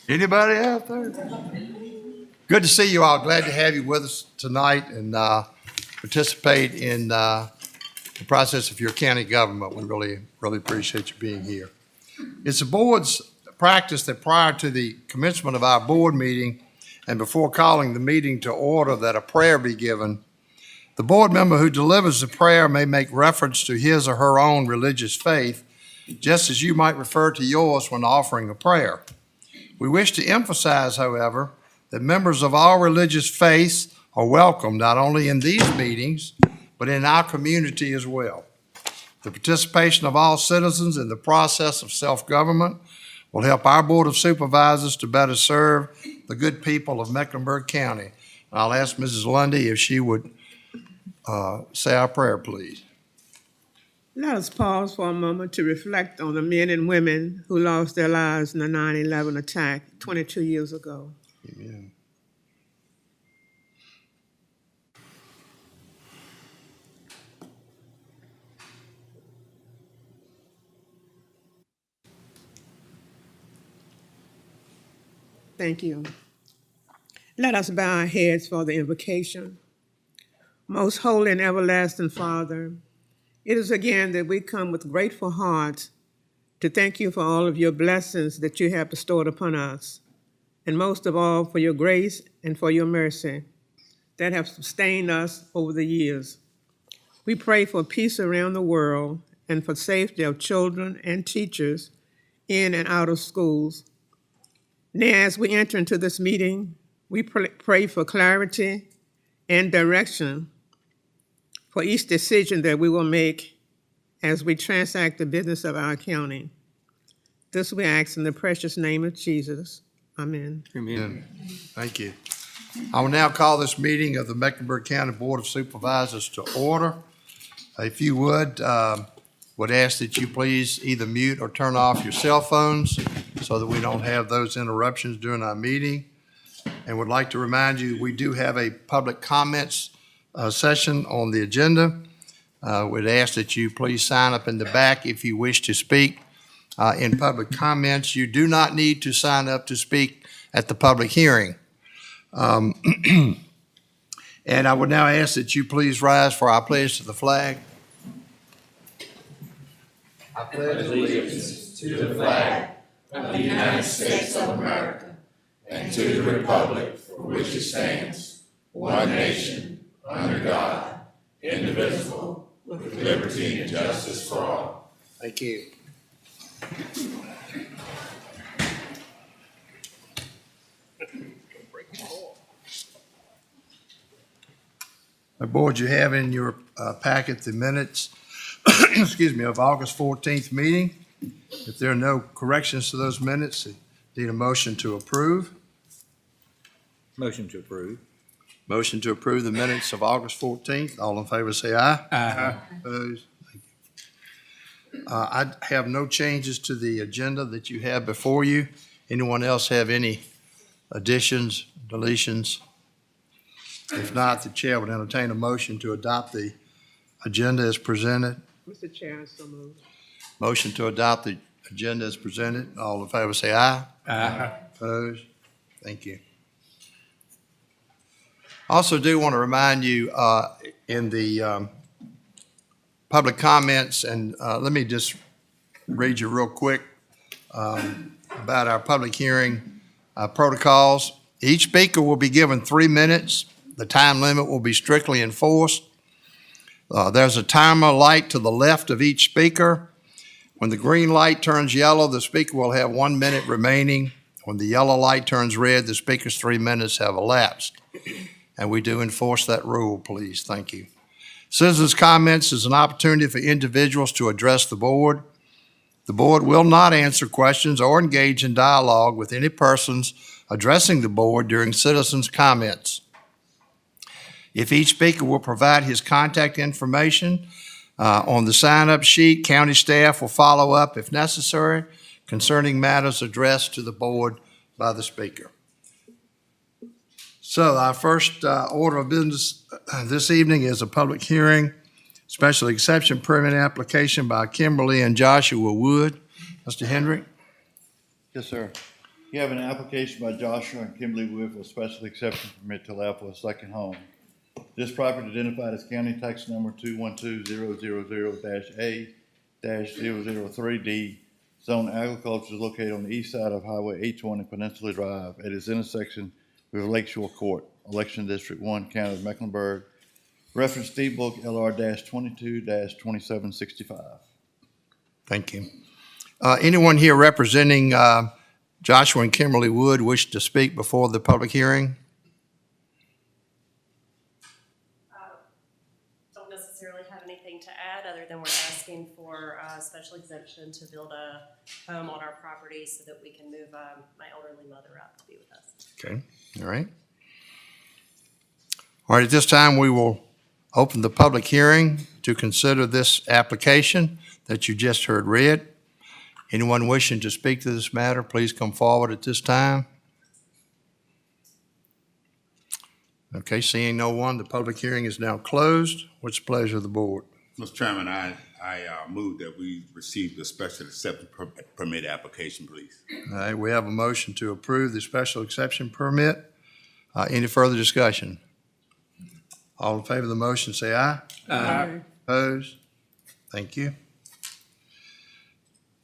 Anybody out there? Good to see you all. Glad to have you with us tonight and participate in the process of your county government. We really appreciate you being here. It's the board's practice that prior to the commencement of our board meeting and before calling the meeting to order that a prayer be given. The board member who delivers the prayer may make reference to his or her own religious faith, just as you might refer to yours when offering a prayer. We wish to emphasize, however, that members of all religious faiths are welcome not only in these meetings, but in our community as well. The participation of all citizens in the process of self-government will help our Board of Supervisors to better serve the good people of Mecklenburg County. I'll ask Mrs. Lundy if she would say our prayer, please. Let us pause for a moment to reflect on the men and women who lost their lives in the 9/11 attack 22 years ago. Amen. Thank you. Let us bow our heads for the invocation. Most holy and everlasting Father, it is again that we come with grateful hearts to thank you for all of your blessings that you have bestowed upon us, and most of all for your grace and for your mercy that have sustained us over the years. We pray for peace around the world and for safety of children and teachers in and out of schools. Now, as we enter into this meeting, we pray for clarity and direction for each decision that we will make as we transact the business of our county. This we ask in the precious name of Jesus. Amen. Amen. Thank you. I will now call this meeting of the Mecklenburg County Board of Supervisors to order. If you would ask that you please either mute or turn off your cell phones so that we don't have those interruptions during our meeting. And would like to remind you, we do have a public comments session on the agenda. Would ask that you please sign up in the back if you wish to speak in public comments. You do not need to sign up to speak at the public hearing. And I would now ask that you please rise for our pledge to the flag. I pledge allegiance to the flag of the United States of America and to the republic for which it stands, one nation, under God, indivisible, with liberty and justice for all. Thank you. The board, you have in your packet the minutes of August 14th meeting. If there are no corrections to those minutes, need a motion to approve. Motion to approve. Motion to approve the minutes of August 14th. All in favor say aye. Aye. Opposed? Thank you. I have no changes to the agenda that you have before you. Anyone else have any additions, deletions? If not, the chair would entertain a motion to adopt the agenda as presented. Mr. Chair, I so move. Motion to adopt the agenda as presented. All in favor say aye. Aye. Opposed? Thank you. Also do want to remind you in the public comments, and let me just read you real quick about our public hearing protocols. Each speaker will be given 3 minutes. The time limit will be strictly enforced. There's a timer light to the left of each speaker. When the green light turns yellow, the speaker will have 1 minute remaining. When the yellow light turns red, the speaker's 3 minutes have elapsed. And we do enforce that rule, please. Thank you. Citizens' comments is an opportunity for individuals to address the board. The board will not answer questions or engage in dialogue with any persons addressing the board during citizens' comments. If each speaker will provide his contact information on the sign-up sheet, county staff will follow up if necessary concerning matters addressed to the board by the speaker. So our first order of business this evening is a public hearing, special exception permit application by Kimberly and Joshua Wood. Mr. Hendrick? Yes, sir. You have an application by Joshua and Kimberly Wood for a special exception permit to allow for a second home. This property identified as county tax number 212-000-A-003D, zone agriculture, is located on the east side of Highway 820 Peninsula Drive at its intersection with Lakeshore Court, Election District 1, County of Mecklenburg. Reference deed book LR-22-2765. Thank you. Anyone here representing Joshua and Kimberly Wood wish to speak before the public hearing? Don't necessarily have anything to add, other than we're asking for a special exemption to build a home on our property so that we can move my elderly mother out to be with us. Okay, all right. All right, at this time, we will open the public hearing to consider this application that you just heard read. Anyone wishing to speak to this matter, please come forward at this time. Okay, seeing no one, the public hearing is now closed. What's the pleasure of the board? Mr. Chairman, I move that we receive the special exception permit application, please. All right, we have a motion to approve the special exception permit. Any further discussion? All in favor of the motion, say aye. Aye. Opposed? Thank you.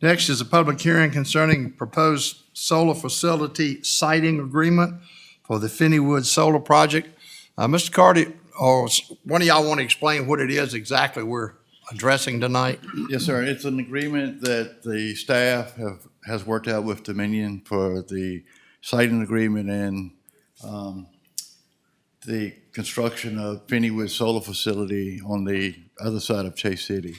Next is a public hearing concerning proposed solar facility siting agreement for the Finneywood Solar Project. Mr. Carty, or one of y'all want to explain what it is exactly we're addressing tonight? Yes, sir. It's an agreement that the staff has worked out with Dominion for the siting agreement and the construction of Finneywood Solar Facility on the other side of Chase City.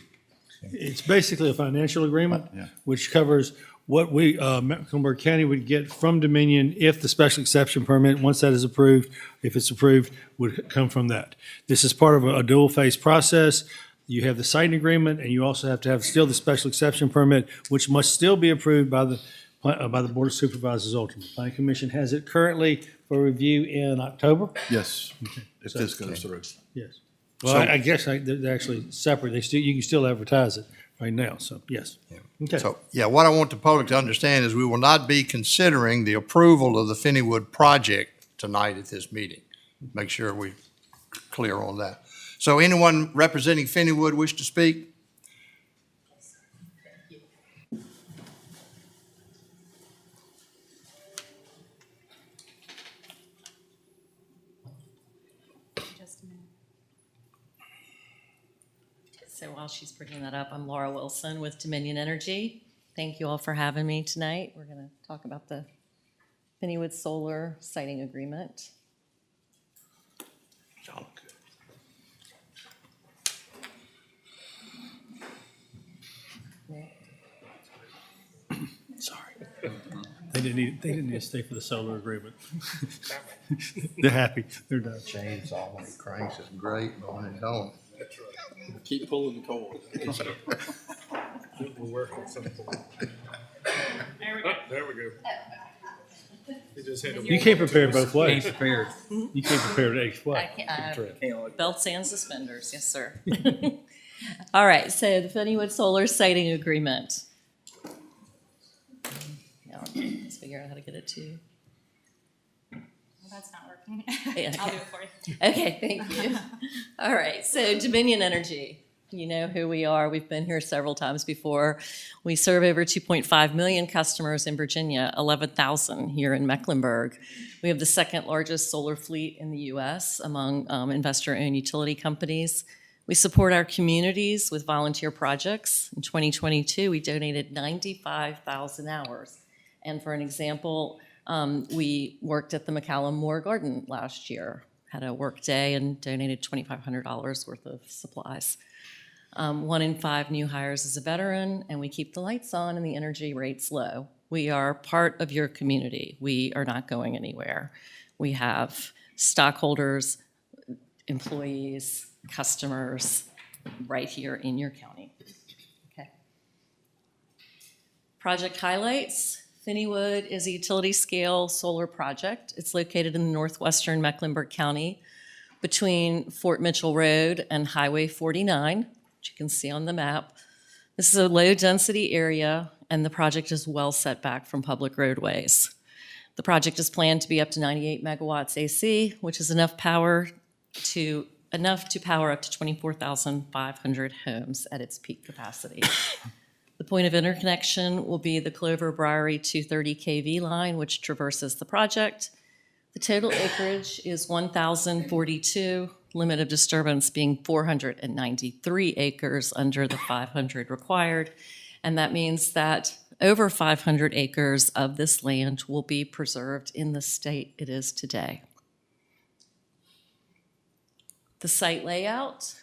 It's basically a financial agreement, Yeah. which covers what we, Mecklenburg County would get from Dominion if the special exception permit, once that is approved, if it's approved, would come from that. This is part of a dual-phase process. You have the siting agreement, and you also have to have still the special exception permit, which must still be approved by the Board of Supervisors ultimately. Planning Commission has it currently for review in October. Yes, if this goes through. Yes. Well, So- I guess they're actually separate. You can still advertise it right now, so yes. Okay. So, yeah, what I want the public to understand is we will not be considering the approval of the Finneywood project tonight at this meeting. Make sure we're clear on that. So anyone representing Finneywood wish to speak? Just a minute. So while she's bringing that up, I'm Laura Wilson with Dominion Energy. Thank you all for having me tonight. We're going to talk about the Finneywood Solar Siting Agreement. Sorry. They didn't need to stay for the solar agreement. They're happy. They're done. Chainsaw when it cranks is great, but when it don't. Keep pulling the cord. We'll work on some point. There we go. He just hit him. You can't prepare both ways. prepared. You can't prepare it each way. Belts and suspenders, yes, sir. All right, so the Finneywood Solar Siting Agreement. Now, let's figure out how to get it to. Well, that's not working. Yeah. I'll do it for you. Okay, thank you. All right, so Dominion Energy, you know who we are. We've been here several times before. We serve over 2.5 million customers in Virginia, 11,000 here in Mecklenburg. We have the second largest solar fleet in the U.S. among investor-owned utility companies. We support our communities with volunteer projects. In 2022, we donated 95,000 hours. And for an example, we worked at the McCallum Moore Garden last year, had a work day and donated $2,500 worth of supplies. 1 in 5 new hires is a veteran, and we keep the lights on and the energy rates low. We are part of your community. We are not going anywhere. We have stockholders, employees, customers right here in your county. Okay. Project highlights. Finneywood is a utility-scale solar project. It's located in northwestern Mecklenburg County between Fort Mitchell Road and Highway 49, which you can see on the map. This is a low-density area, and the project is well set back from public roadways. The project is planned to be up to 98 megawatts AC, which is enough to power up to 24,500 homes at its peak capacity. The point of interconnection will be the Clover Briary 230 kV line, which traverses the project. The total acreage is 1,042, limit of disturbance being 493 acres under the 500 required. And that means that over 500 acres of this land will be preserved in the state it is today. The site layout,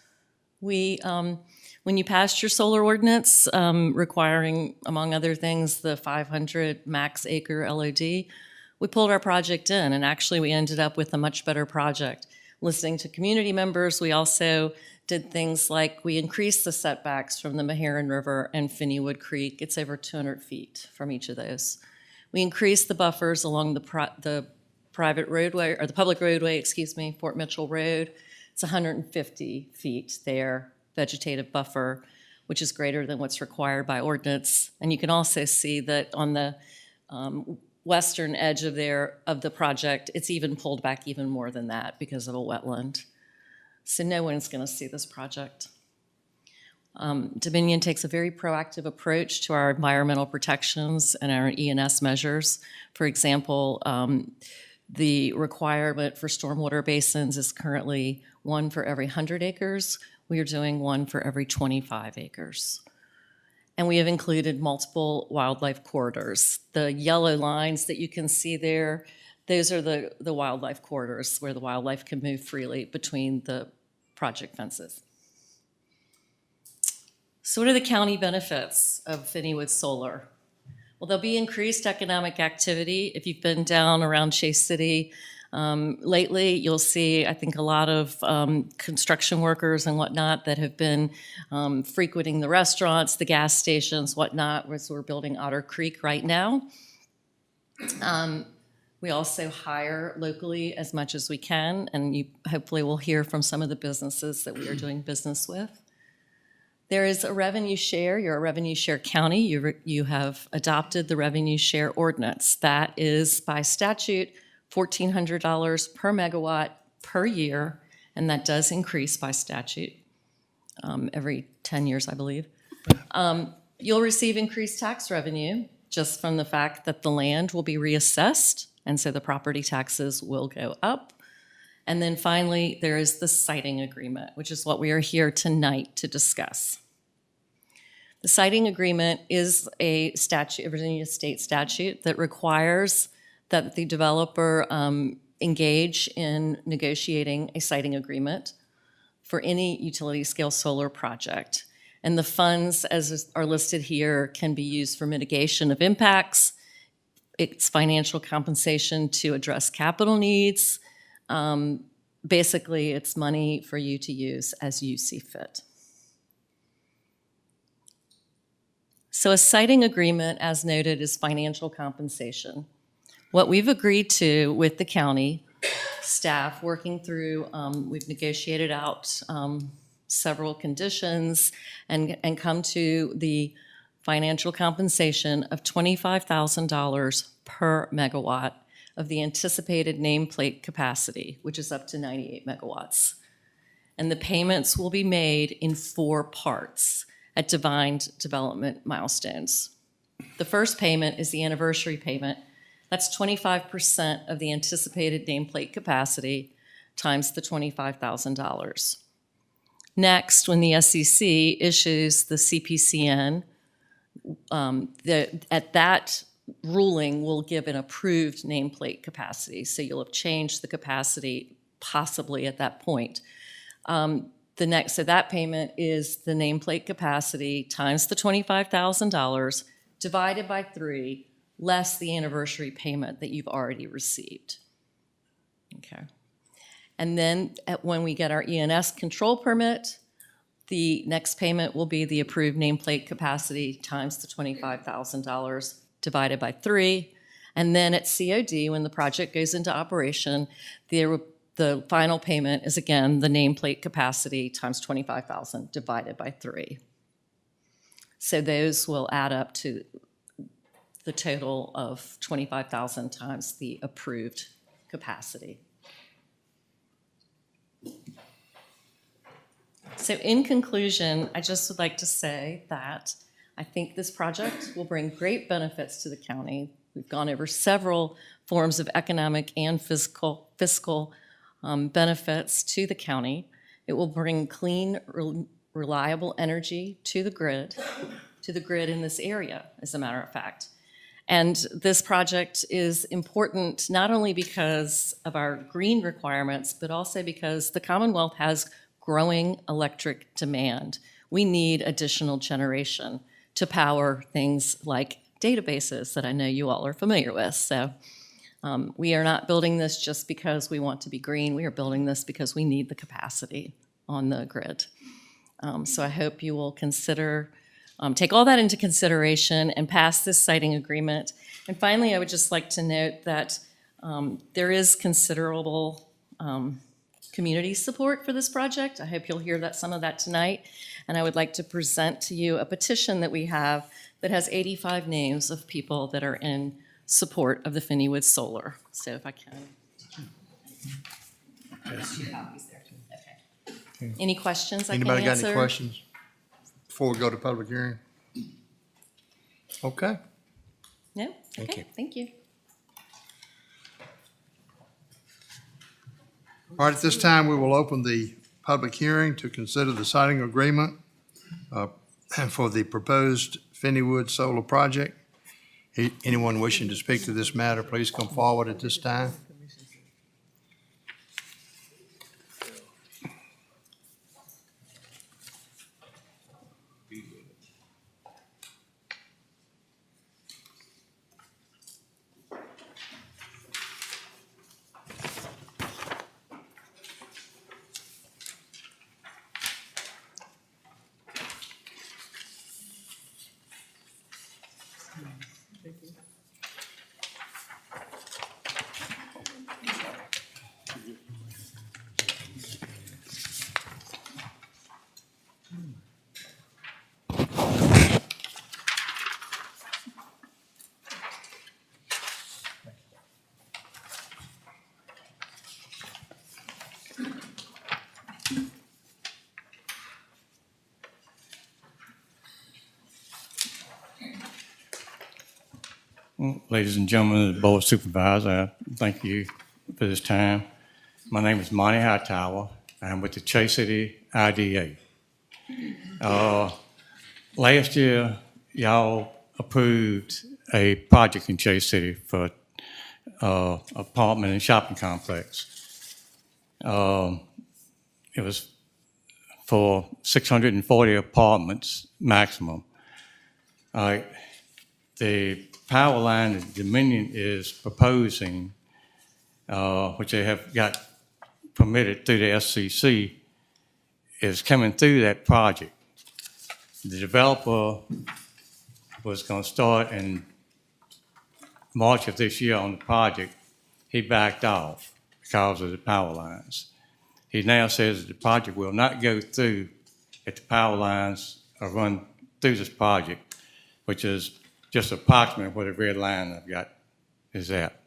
when you passed your solar ordinance requiring, among other things, the 500 max acre LOD, we pulled our project in, and actually we ended up with a much better project. Listening to community members, we also did things like we increased the setbacks from the Meharon River and Finneywood Creek. It's over 200 feet from each of those. We increased the buffers along the private roadway, or the public roadway, Fort Mitchell Road. It's 150 feet there, vegetative buffer, which is greater than what's required by ordinance. And you can also see that on the western edge of the project, it's even pulled back even more than that because of a wetland. So no one's going to see this project. Dominion takes a very proactive approach to our environmental protections and our E&S measures. For example, the requirement for stormwater basins is currently 1 for every 100 acres. We are doing 1 for every 25 acres. And we have included multiple wildlife corridors. The yellow lines that you can see there, those are the wildlife corridors where the wildlife can move freely between the project fences. So what are the county benefits of Finneywood Solar? Well, there'll be increased economic activity. If you've been down around Chase City lately, you'll see, I think, a lot of construction workers and whatnot that have been frequenting the restaurants, the gas stations, whatnot, as we're building Otter Creek right now. We also hire locally as much as we can, and you hopefully will hear from some of the businesses that we are doing business with. There is a revenue share. You're a revenue share county. You have adopted the revenue share ordinance. That is by statute $1,400 per megawatt per year, and that does increase by statute every 10 years, I believe. You'll receive increased tax revenue just from the fact that the land will be reassessed, and so the property taxes will go up. And then finally, there is the siting agreement, which is what we are here tonight to discuss. The siting agreement is a statute, a Virginia state statute that requires that the developer engage in negotiating a siting agreement for any utility scale solar project. And the funds, as are listed here, can be used for mitigation of impacts. It's financial compensation to address capital needs. Basically, it's money for you to use as you see fit. So a siting agreement, as noted, is financial compensation. What we've agreed to with the county staff, working through, we've negotiated out several conditions and come to the financial compensation of $25,000 per megawatt of the anticipated nameplate capacity, which is up to 98 megawatts. And the payments will be made in 4 parts at defined development milestones. The first payment is the anniversary payment. That's 25% of the anticipated nameplate capacity times the $25,000. Next, when the SEC issues the CPCN, at that ruling will give an approved nameplate capacity. So you'll have changed the capacity possibly at that point. So that payment is the nameplate capacity times the $25,000 divided by 3, less the anniversary payment that you've already received. Okay. And then when we get our E&S control permit, the next payment will be the approved nameplate capacity times the $25,000 divided by 3. And then at COD, when the project goes into operation, the final payment is, again, the nameplate capacity times $25,000 divided by 3. So those will add up to the total of 25,000 times the approved capacity. So in conclusion, I just would like to say that I think this project will bring great benefits to the county. We've gone over several forms of economic and fiscal benefits to the county. It will bring clean, reliable energy to the grid in this area, as a matter of fact. And this project is important not only because of our green requirements, but also because the Commonwealth has growing electric demand. We need additional generation to power things like databases that I know you all are familiar with. So we are not building this just because we want to be green. We are building this because we need the capacity on the grid. So I hope you will consider, take all that into consideration and pass this siting agreement. And finally, I would just like to note that there is considerable community support for this project. I hope you'll hear some of that tonight. And I would like to present to you a petition that we have that has 85 names of people that are in support of the Finneywood Solar. So if I can. Copies there. Okay. Any questions I can answer? Anybody got any questions before we go to public hearing? Okay. No? Okay, thank you. All right, at this time, we will open the public hearing to consider the siting agreement for the proposed Finneywood Solar Project. Anyone wishing to speak to this matter, please come forward at this time. Ladies and gentlemen of the Board of Supervisors, I thank you for this time. My name is Monty Hightower. I'm with the Chase City IDA. Last year, y'all approved a project in Chase City for apartment and shopping complex. It was for 640 apartments maximum. The power line that Dominion is proposing, which they have got permitted through the SCC, is coming through that project. The developer was going to start in March of this year on the project. He backed off because of the power lines. He now says that the project will not go through if the power lines are run through this project, which is just approximately where the red line I've got is at.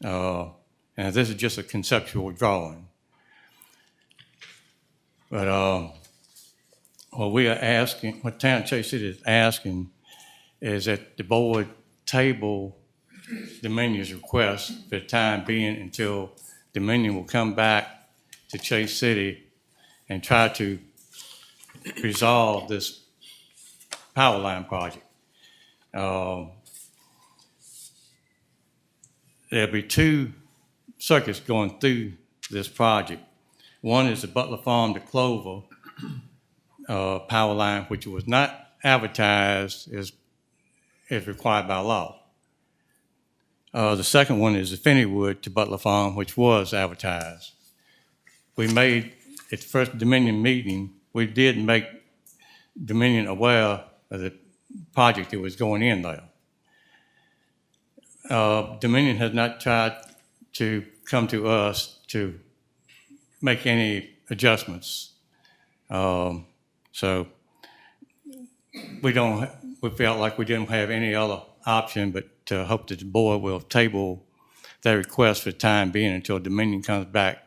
And this is just a conceptual drawing. But what we are asking, what Town of Chase City is asking, is that the board table Dominion's request for the time being until Dominion will come back to Chase City and try to resolve this power line project. There'll be two circuits going through this project. One is the Butler Farm to Clover power line, which was not advertised as required by law. The second one is the Finneywood to Butler Farm, which was advertised. We made, at the first Dominion meeting, we did make Dominion aware of the project that was going in there. Dominion has not tried to come to us to make any adjustments. So we felt like we didn't have any other option, but hope that the board will table their request for the time being until Dominion comes back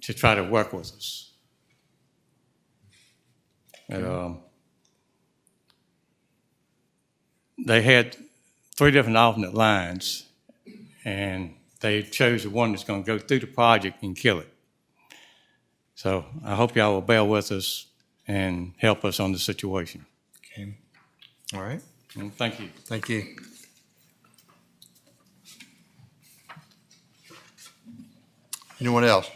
to try to work with us. And, they had 3 different alternate lines, and they chose the one that's going to go through the project and kill it. So I hope y'all will bear with us and help us on the situation. Okay. All right. And thank you. Thank you. Anyone else?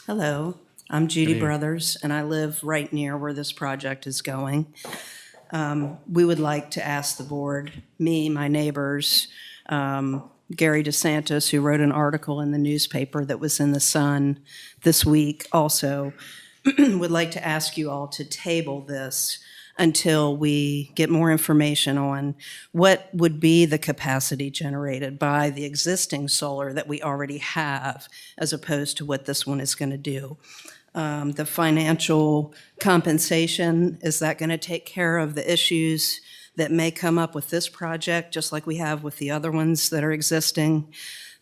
Hello, I'm Judy evening. Brothers, and I live right near where this project is going. We would like to ask the board, me, my neighbors, Gary DeSantis, who wrote an article in the newspaper that was in the Sun this week also, would like to ask you all to table this until we get more information on what would be the capacity generated by the existing solar that we already have, as opposed to what this one is going to do. The financial compensation, is that going to take care of the issues that may come up with this project, just like we have with the other ones that are existing?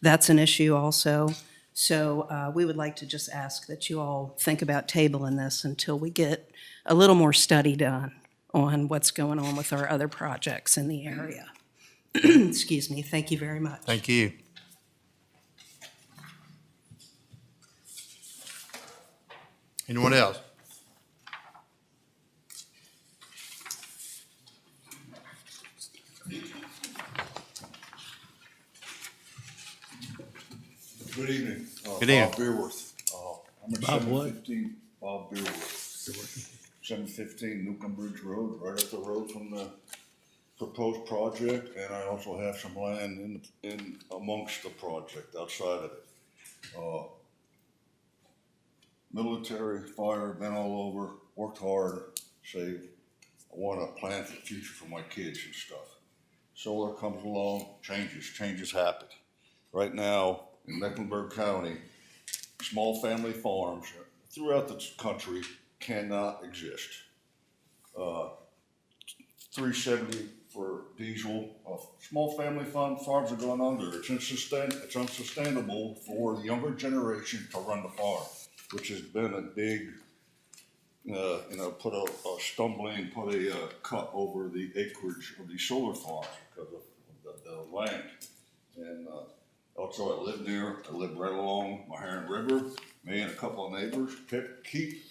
That's an issue also. So we would like to just ask that you all think about tabling this until we get a little more study done on what's going on with our other projects in the area. Excuse me. Thank you very much. Thank you. Anyone else? Good evening. Good evening. Bob Beerworth. I'm at Bob what? 715, Bob Beerworth. 715 Newcomb Bridge Road, right up the road from the proposed project, and I also have some land in amongst the project, outside of it. Military, fire, been all over, worked hard, saved. I want to plan for the future for my kids and stuff. Solar comes along, changes happen. Right now, in Mecklenburg County, small family farms throughout the country cannot exist. 370 for diesel. Small family farms are going under. It's unsustainable for the younger generation to run the farm, which has been a big, put a cut over the acreage of these solar farms because of the land. And also, I live right along Maharan River. Me and a couple of neighbors keep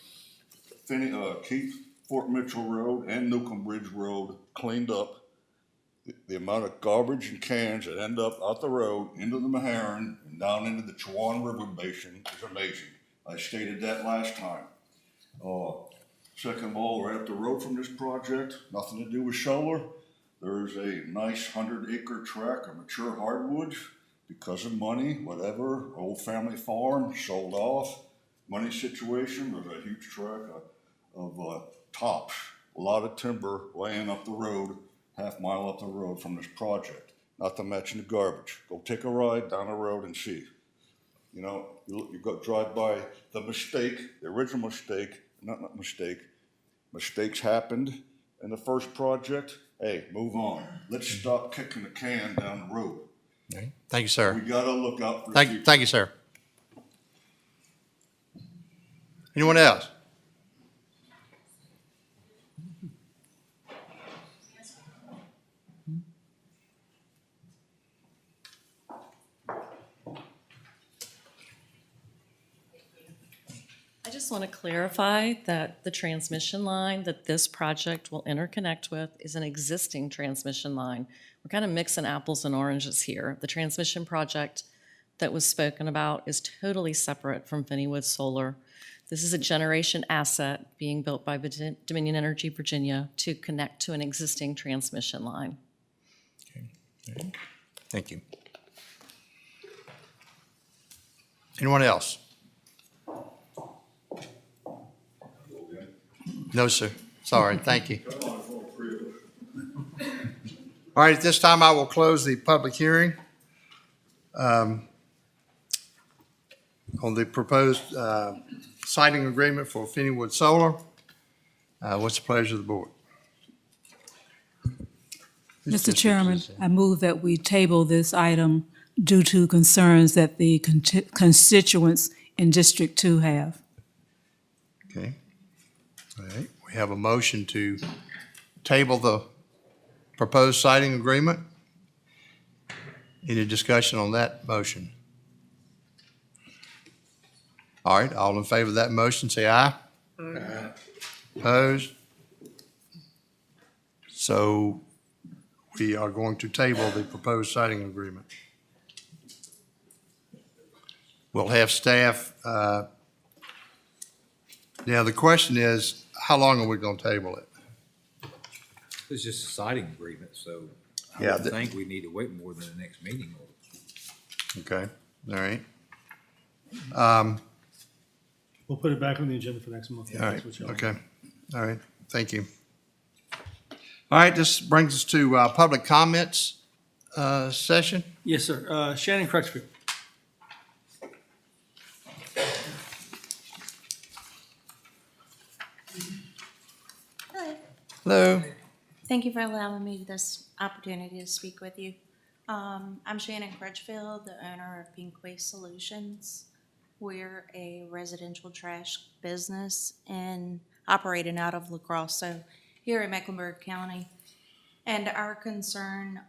Fort Mitchell Road and Newcomb Bridge Road cleaned up. The amount of garbage and cans that end up out the road into the Maharan and down into the Chowan River Basin is amazing. I stated that last time. Second of all, right up the road from this project, nothing to do with solar. There's a nice 100-acre tract of mature hardwoods. Because of money, whatever, old family farm, sold off, money situation, there's a huge tract of tops, a lot of timber laying up the road, half-mile up the road from this project, not to mention the garbage. Go take a ride down the road and see. You know, you go drive by the original mistake, mistakes happened in the first project. Hey, move on. Let's stop kicking the can down the road. Okay. Thank you, sir. We gotta look out for the future. Thank you, sir. Anyone else? I just want to clarify that the transmission line that this project will interconnect with is an existing transmission line. We're kind of mixing apples and oranges here. The transmission project that was spoken about is totally separate from Finneywood Solar. This is a generation asset being built by Dominion Energy Virginia to connect to an existing transmission line. Okay. Thank you. Anyone else? No, sir. Sorry. Thank you. All right, at this time, I will close the public hearing on the proposed siting agreement for Finneywood Solar. What's the pleasure of the board? Mr. Chairman, I move that we table this item due to concerns that the constituents in District 2 have. Okay. All right, we have a motion to table the proposed siting agreement. Any discussion on that motion? All right, all in favor of that motion, say aye. Aye. Opposed? So we are going to table the proposed siting agreement. We'll have staff, now the question is, how long are we going to table it? It's just a siding agreement, so I Yeah, don't think we need to wait more than the next meeting. Okay, all right. We'll put it back on the agenda for next month. All right, okay, all right, thank you. All right, this brings us to public comments session. Yes, sir. Shannon Crutchfield. Hello. Hello. Thank you for allowing me this opportunity to speak with you. I'm Shannon Crutchfield, the owner of Pink Waste Solutions. We're a residential trash business and operating out of La Crosse, so here in Mecklenburg County. And our concern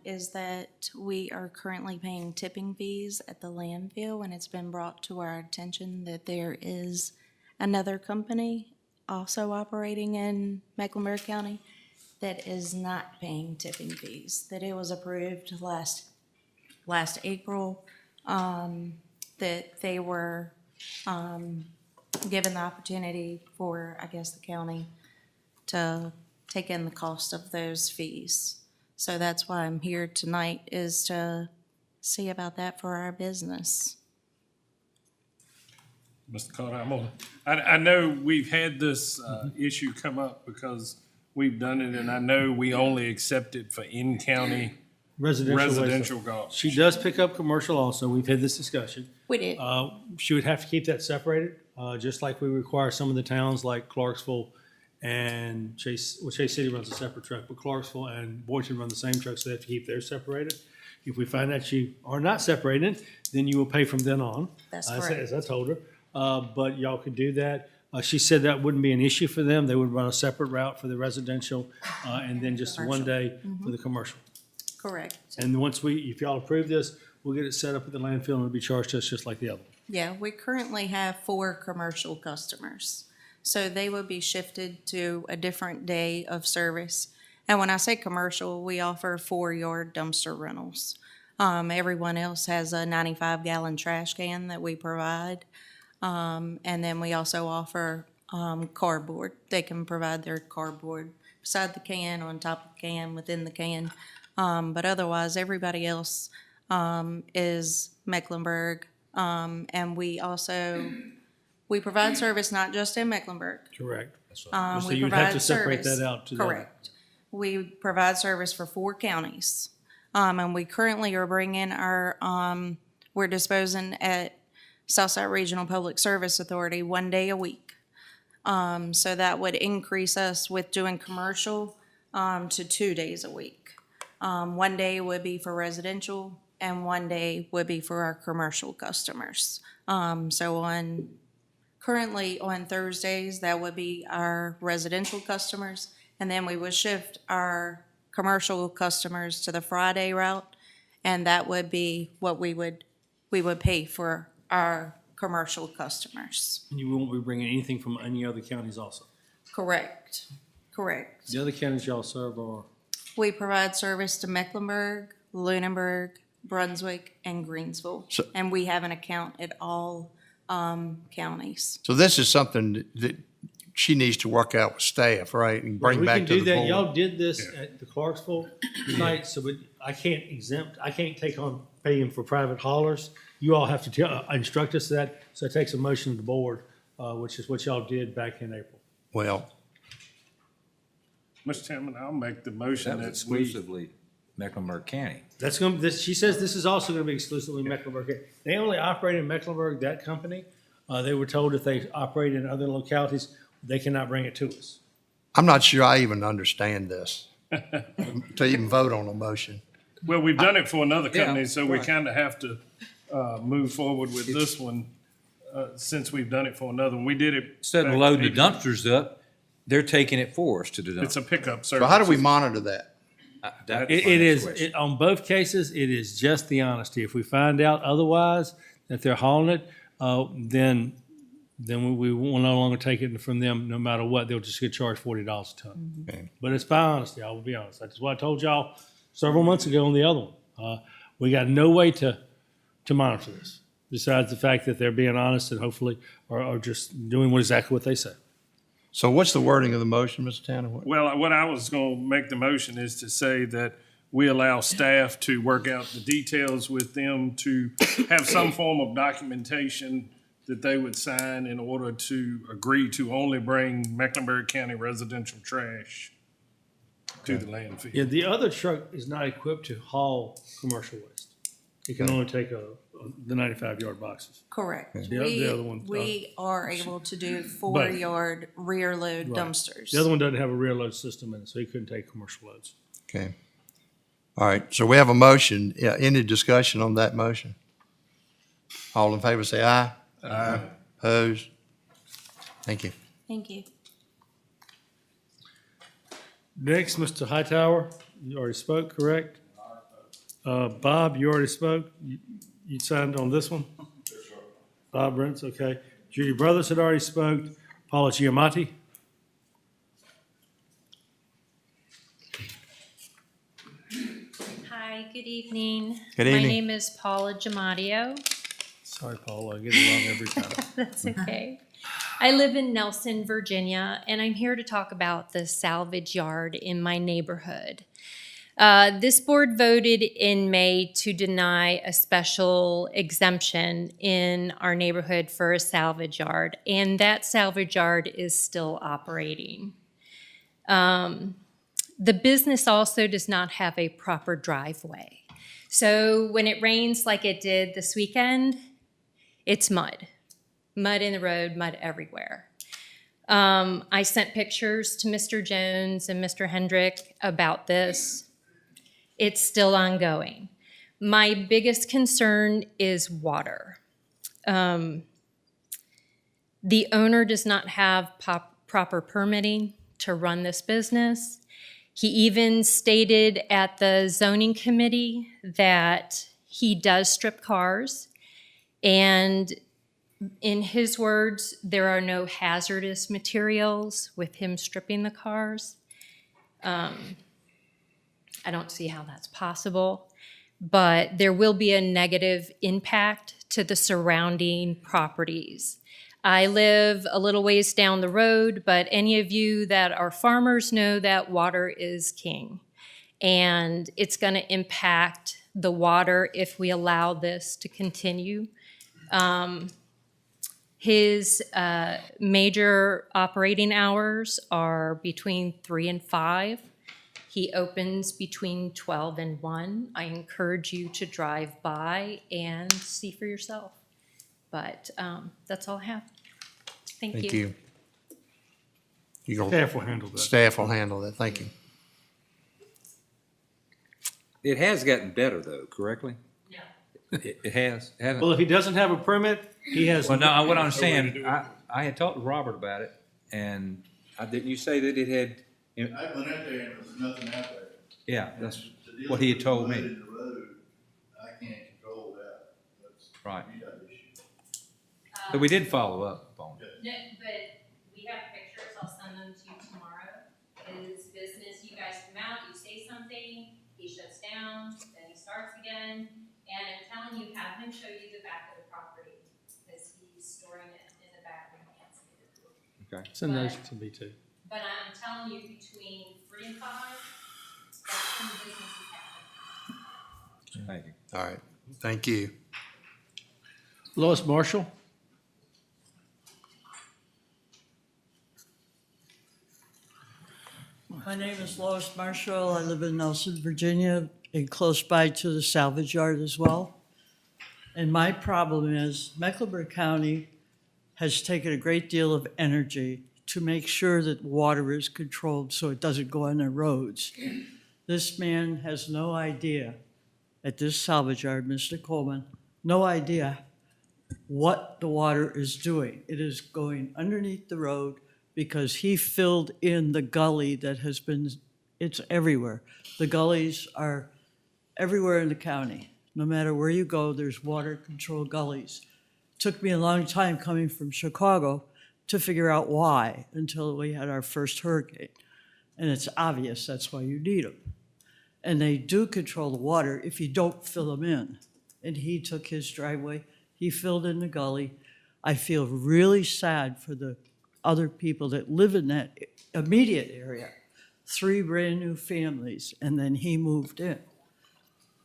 is that we are currently paying tipping fees at the landfill, and it's been brought to our attention that there is another company also operating in Mecklenburg County that is not paying tipping fees, that it was approved last April, that they were given the opportunity for, I guess, the county to take in the cost of those fees. So that's why I'm here tonight, is to see about that for our business. Mr. Carter, I know we've had this issue come up because we've done it, and I know we only accept it for in-county residential garbage. She does pick up commercial also. We've had this discussion. We did. She would have to keep that separated, just like we require some of the towns like Clarksville and Chase City runs a separate truck, but Clarksville and Boynton run the same truck, so they have to keep theirs separated. If we find that you are not separated, then you will pay from then on. That's As correct. I told her. But y'all could do that. She said that wouldn't be an issue for them. They would run a separate route for the residential, and then just one day for the commercial. Correct. And once if y'all approve this, we'll get it set up at the landfill and it'll be charged to us just like the other. Yeah, we currently have 4 commercial customers. So they will be shifted to a different day of service. And when I say commercial, we offer 4-yard dumpster rentals. Everyone else has a 95-gallon trash can that we provide. And then we also offer cardboard. They can provide their cardboard beside the can, on top of the can, within the can. But otherwise, everybody else is Mecklenburg. And we provide service not just in Mecklenburg. Correct. So We you'd have to provide separate service- that out to the other. Correct. We provide service for 4 counties. And we currently are bringing we're disposing at Southside Regional Public Service Authority 1 day a week. So that would increase us with doing commercial to 2 days a week. 1 day would be for residential and 1 day would be for our commercial customers. So currently on Thursdays, that would be our residential customers, and then we would shift our commercial customers to the Friday route, and that would be what we would pay for our commercial customers. And you won't be bringing anything from any other counties also? Correct. The other counties y'all serve are? We provide service to Mecklenburg, Lunenburg, Brunswick, and Greensville, So- and we have an account at all counties. So this is something that she needs to work out with staff, right, and bring back to the We can do that. board. Y'all did this at the Clarksville site, so I can't take on paying for private haulers. You all have to instruct us that, so it takes a motion of the board, which is what y'all did back in April. Well, Mr. Chairman, I'll make the motion That was that we, exclusively Mecklenburg County. That's going, this, she says this is also going to be exclusively Mecklenburg County. They only operate in Mecklenburg, that company. They were told if they operate in other localities, they cannot bring it to us. I'm not sure I even understand this to even vote on a motion. Well, we've done it for another Yeah, company, so we right. kind of have to move forward with this one since we've done it for another one. We did it. Instead of back loading the maybe- dumpsters up, they're taking it for us to the dump. It's a pickup service. So how do we monitor that? That's It my is, next question. on both cases, it is just the honesty. If we find out otherwise, that they're hauling it, then we will no longer take it from them, no matter what. They'll just get charged $40 a ton. Okay. But it's by honesty, I will be honest. That's what I told y'all several months ago on the other one. We got no way to monitor this, besides the fact that they're being honest and hopefully are just doing exactly what they say. So what's the wording of the motion, Mr. Tanner? Well, what I was going to make the motion is to say that we allow staff to work out the details with them to have some form of documentation that they would sign in order to agree to only bring Mecklenburg County residential trash to the landfill. Yeah, the other truck is not equipped to haul commercial waste. It can only take the 95-yard boxes. Correct. The other one, We are able to do 4-yard rear load Right. dumpsters. The other one doesn't have a rear load system in it, so he couldn't take commercial loads. Okay. All right, so we have a motion. Yeah, any discussion on that motion? All in favor, say aye. Aye. Opposed? Thank you. Thank you. Next, Mr. Hightower, you already spoke, correct? Bob, you already spoke? You signed on this one? Bob Brents, okay. Judy Brothers had already spoke. Paula Giamatti? Hi, good evening. Good My evening. name is Paula Giamadio. Sorry, Paula, I get it wrong every time. That's okay. I live in Nelson, Virginia, and I'm here to talk about the salvage yard in my neighborhood. This board voted in May to deny a special exemption in our neighborhood for a salvage yard, and that salvage yard is still operating. The business also does not have a proper driveway. So when it rains like it did this weekend, it's mud. Mud in the road, mud everywhere. I sent pictures to Mr. Jones and Mr. Hendrick about this. It's still ongoing. My biggest concern is water. The owner does not have proper permitting to run this business. He even stated at the zoning committee that he does strip cars, and in his words, there are no hazardous materials with him stripping the cars. I don't see how that's possible, but there will be a negative impact to the surrounding properties. I live a little ways down the road, but any of you that are farmers know that water is king. And it's going to impact the water if we allow this to continue. His major operating hours are between 3 and 5. He opens between 12 and 1. I encourage you to drive by and see for yourself. But that's all I have. Thank you. Thank you. You go. Staff will handle that. Staff will handle that. Thank you. It has gotten better though, correctly? No. It has, hasn't? Well, if he doesn't have a permit, he has. Well, no, what I'm saying, I had talked to Robert about it, and didn't you say that it had? I went out there and there was nothing out there. Yeah, that's To deal what he had with told mud me. in the road, I can't control that. That's Right. you got issue. So we did follow up on it. No, but we have pictures, I'll send them to you tomorrow. His business, you guys come out, you say something, he shuts down, then he starts again. And I'm telling you, have him show you the back of the property, because he's storing it in the back and can't see it. Okay. Send those to me too. But I'm telling you, between 3 and 5, that's when the business is happening. Thank you. All right. Thank you. Lois Marshall? My name is Lois Marshall. I live in Nelson, Virginia, and close by to the salvage yard as well. And my problem is Mecklenburg County has taken a great deal of energy to make sure that water is controlled so it doesn't go on their roads. This man has no idea at this salvage yard, Mr. Coleman, no idea what the water is doing. It is going underneath the road because he filled in the gully that has been, it's everywhere. The gullies are everywhere in the county. No matter where you go, there's water control gullies. Took me a long time coming from Chicago to figure out why until we had our first hurricane. And it's obvious that's why you need them. And they do control the water if you don't fill them in. And he took his driveway, he filled in the gully. I feel really sad for the other people that live in that immediate area. 3 brand new families, and then he moved in.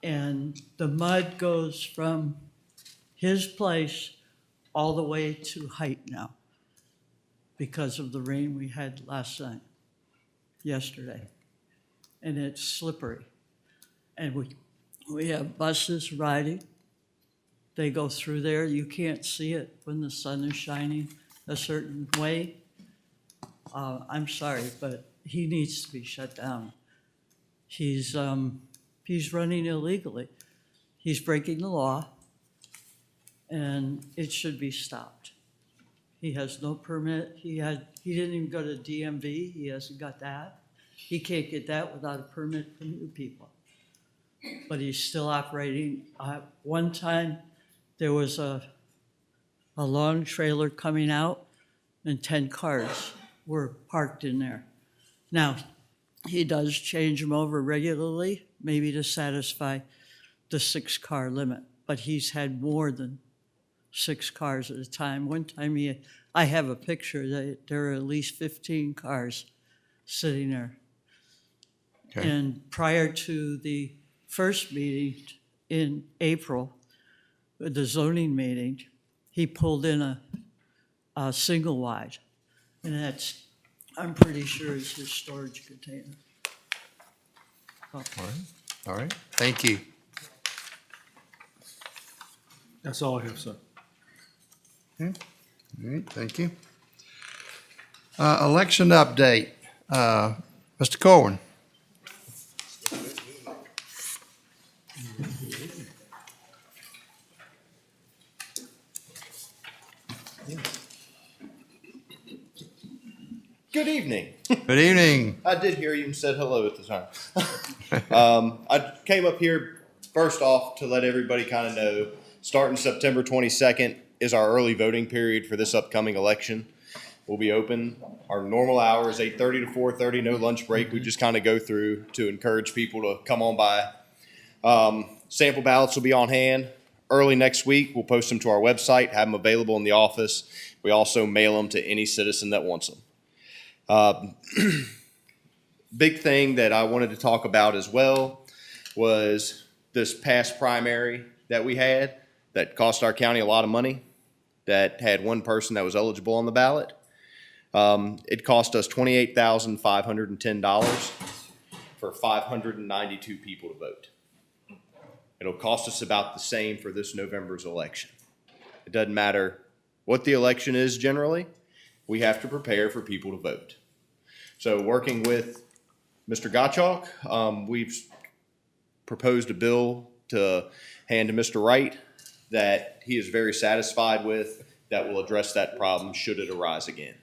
And the mud goes from his place all the way to height now because of the rain we had yesterday. And it's slippery. And we have buses riding. They go through there. You can't see it when the sun is shining a certain way. I'm sorry, but he needs to be shut down. He's running illegally. He's breaking the law, and it should be stopped. He has no permit. He didn't even go to DMV. He hasn't got that. He can't get that without a permit from you people. But he's still operating. One time, there was a long trailer coming out, and 10 cars were parked in there. Now, he does change them over regularly, maybe to satisfy the 6-car limit, but he's had more than 6 cars at a time. One time, I have a picture that there are at least 15 cars sitting there. Okay. And prior to the first meeting in April, the zoning meeting, he pulled in a single wide, and that's, I'm pretty sure, is his storage container. All right, thank you. That's all I have, sir. Okay. All right, thank you. Election update. Mr. Corwin. Good evening. Good evening. I did hear you and said hello at the time. I came up here first off to let everybody kind of know, starting September 22nd is our early voting period for this upcoming election. We'll be open. Our normal hours, 8:30 to 4:30, no lunch break. We just kind of go through to encourage people to come on by. Sample ballots will be on hand. Early next week, we'll post them to our website, have them available in the office. We also mail them to any citizen that wants them. Big thing that I wanted to talk about as well was this past primary that we had that cost our county a lot of money, that had one person that was eligible on the ballot. It cost us $28,510 for 592 people to vote. It'll cost us about the same for this November's election. It doesn't matter what the election is generally, we have to prepare for people to vote. So working with Mr. Gottschalk, we've proposed a bill to hand to Mr. Wright that he is very satisfied with, that will address that problem should it arise again.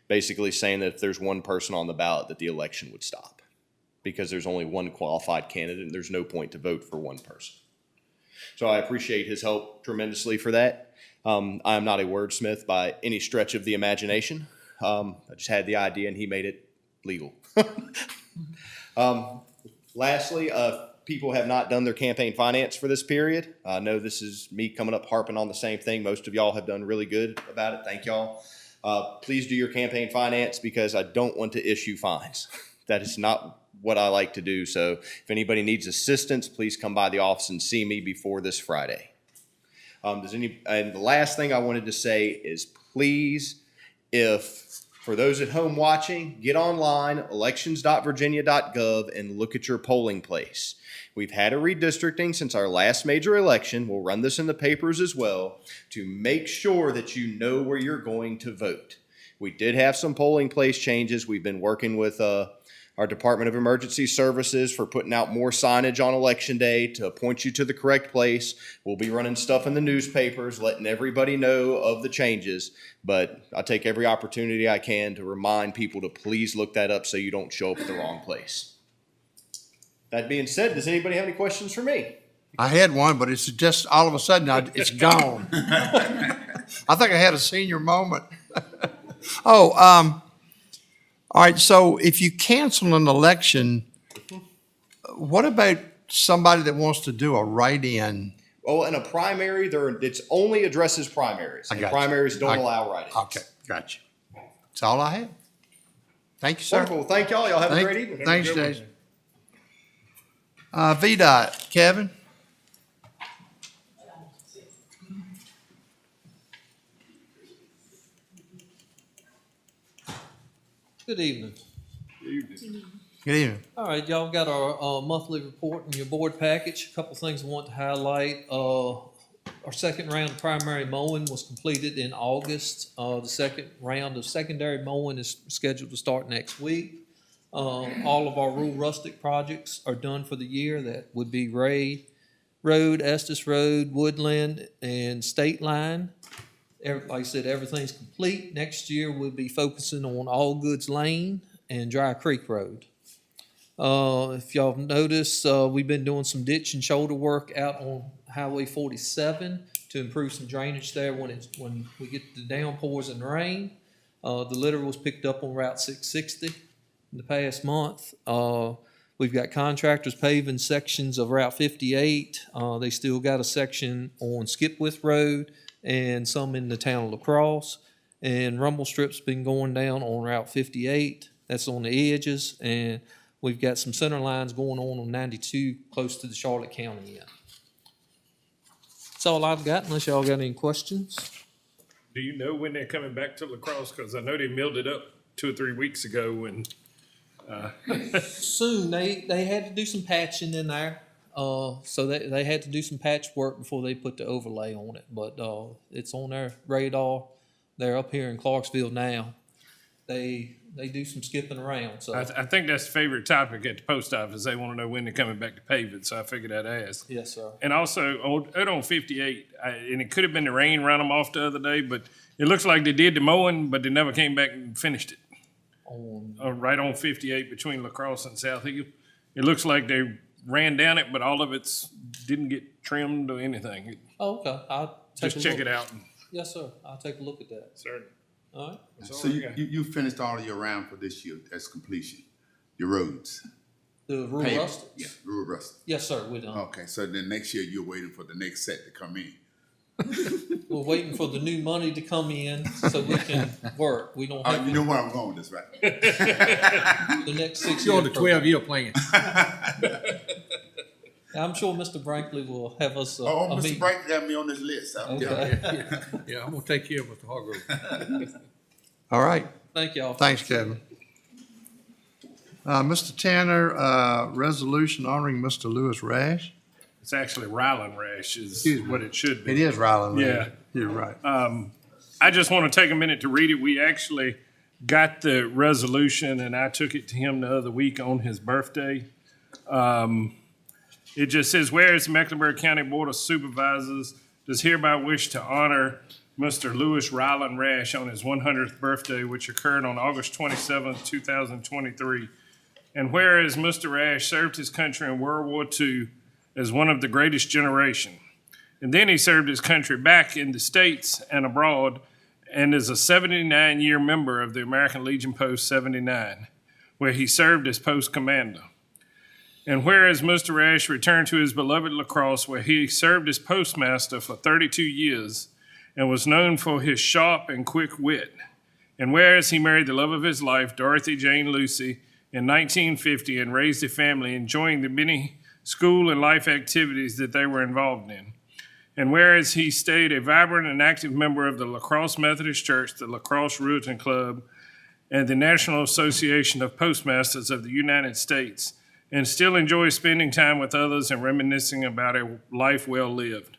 Basically saying that if there's one person on the ballot, that the election would stop because there's only one qualified candidate and there's no point to vote for one person. So I appreciate his help tremendously for that. I'm not a wordsmith by any stretch of the imagination. I just had the idea and he made it legal. Lastly, people have not done their campaign finance for this period. I know this is me coming up harping on the same thing. Most of y'all have done really good about it. Thank y'all. Please do your campaign finance because I don't want to issue fines. That is not what I like to do. So if anybody needs assistance, please come by the office and see me before this Friday. And the last thing I wanted to say is please, if For those at home watching, get online, elections.virginia.gov, and look at your polling place. We've had a redistricting since our last major election. We'll run this in the papers as well to make sure that you know where you're going to vote. We did have some polling place changes. We've been working with our Department of Emergency Services for putting out more signage on Election Day to point you to the correct place. We'll be running stuff in the newspapers, letting everybody know of the changes. But I take every opportunity I can to remind people to please look that up so you don't show up at the wrong place. That being said, does anybody have any questions for me? I had one, but it's just all of a sudden, it's gone. I think I had a senior moment. All right, so if you cancel an election, what about somebody that wants to do a write-in? Well, in a primary, it's only addresses primaries. And primaries don't allow write-ins. Okay, gotcha. That's all I have. Thank you, sir. Wonderful. Thank y'all. Y'all have a great evening. Thanks, Jason. VDOT, Kevin? Good evening. Good evening. All right, y'all got our monthly report in your board package. A couple things I want to highlight. Our second round of primary mowing was completed in August. The second round of secondary mowing is scheduled to start next week. All of our rural rustic projects are done for the year. That would be Ray Road, Estes Road, Woodland, and State Line. Like I said, everything's complete. Next year, we'll be focusing on All Goods Lane and Dry Creek Road. If y'all noticed, we've been doing some ditch and shoulder work out on Highway 47 to improve some drainage there when we get the downpours and rain. The litter was picked up on Route 660 in the past month. We've got contractors paving sections of Route 58. They still got a section on Skipwith Road and some in the town of La Crosse. And rumble strips been going down on Route 58. That's on the edges. And we've got some center lines going on 92 close to the Charlotte County end. That's all I've got, unless y'all got any questions. Do you know when they're coming back to La Crosse? Because I know they milled it up 2 or 3 weeks ago and Soon. They had to do some patching in there. So they had to do some patchwork before they put the overlay on it, but it's on their radar. They're up here in Clarksville now. They do some skipping around. So I think that's the favorite topic at the post office. They want to know when they're coming back to pave it, so I figured I'd ask. Yes, sir. And also, on 58, and it could have been the rain ran them off the other day, but it looks like they did the mowing, but they never came back and finished it. Right on 58 between La Crosse and South Hill. It looks like they ran down it, but all of it didn't get trimmed or anything. Oh, okay. I'll take Just check it out. Yes, sir. I'll take a look at that. Certainly. All right. So you finished all of your round for this year as completion, your roads? The rural Paving. rustics? Yeah, rural rustic. Yes, sir. We're done. Okay, so then next year you're waiting for the next set to come in. We're waiting for the new money to come in so we can work. We don't have You know where I'm going with this, right? the next 6 You're years. on the 12-year plan. I'm sure Mr. Brinkley will have us a Mr. meeting. Bright got me on this list. Okay. Yeah, I'm gonna take care of Mr. Hargrove. All right. Thank y'all. Thanks, Kevin. Mr. Tanner, resolution honoring Mr. Lewis Rash. It's actually Ryland Rash is what it should be. It is Ryland Rash. Yeah. You're right. I just want to take a minute to read it. We actually got the resolution, and I took it to him the other week on his birthday. It just says, whereas the Mecklenburg County Board of Supervisors does hereby wish to honor Mr. Lewis Ryland Rash on his 100th birthday, which occurred on August 27th, 2023. And whereas Mr. Rash served his country in World War II as one of the greatest generation. And then he served his country back in the States and abroad and is a 79-year member of the American Legion Post 79, where he served as post commander. And whereas Mr. Rash returned to his beloved La Crosse, where he served as postmaster for 32 years and was known for his sharp and quick wit. And whereas he married the love of his life, Dorothy Jane Lucy, in 1950 and raised a family, enjoying the many school and life activities that they were involved in. And whereas he stayed a vibrant and active member of the La Crosse Methodist Church, the La Crosse Ruritan Club, and the National Association of Postmasters of the United States, and still enjoy spending time with others and reminiscing about a life well lived.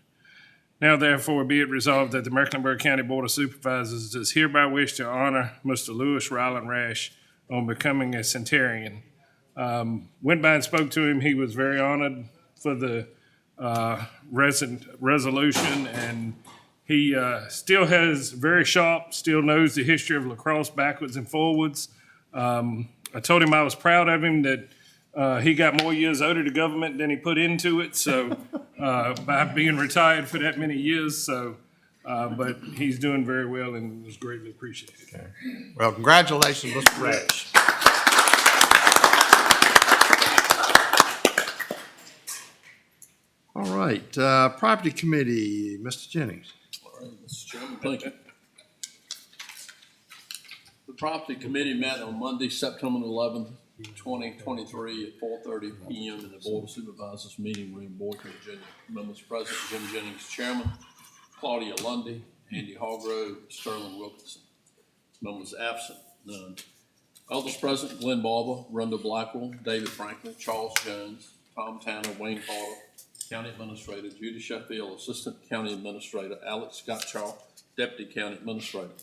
Now therefore be it resolved that the Mecklenburg County Board of Supervisors does hereby wish to honor Mr. Lewis Ryland Rash on becoming a centenarian. Went by and spoke to him. He was very honored for the resolution, and he still has very sharp, still knows the history of lacrosse backwards and forwards. I told him I was proud of him, that he got more years owed to government than he put into it, so by being retired for that many years. So, but he's doing very well and was greatly appreciated. Okay. Well, congratulations, Mr. Rash. All right, Property Committee, Mr. Jennings. All right, Mr. Chairman, thank you. The Property Committee met on Monday, September 11th, 2023 at 4:30 p.m. in the Board of Supervisors meeting room, Boyton, Virginia. Members present: Jim Jennings, Chairman; Claudia Lundy, Andy Hargrove, Sterling Wilkinson. Members absent: none. Others present: Glenn Barber, Rundle Blackwell, David Franklin, Charles Jones, Tom Tanner, Wayne Carter, County Administrator; Judy Sheffield, Assistant County Administrator; Alex Gottschalk, Deputy County Administrator.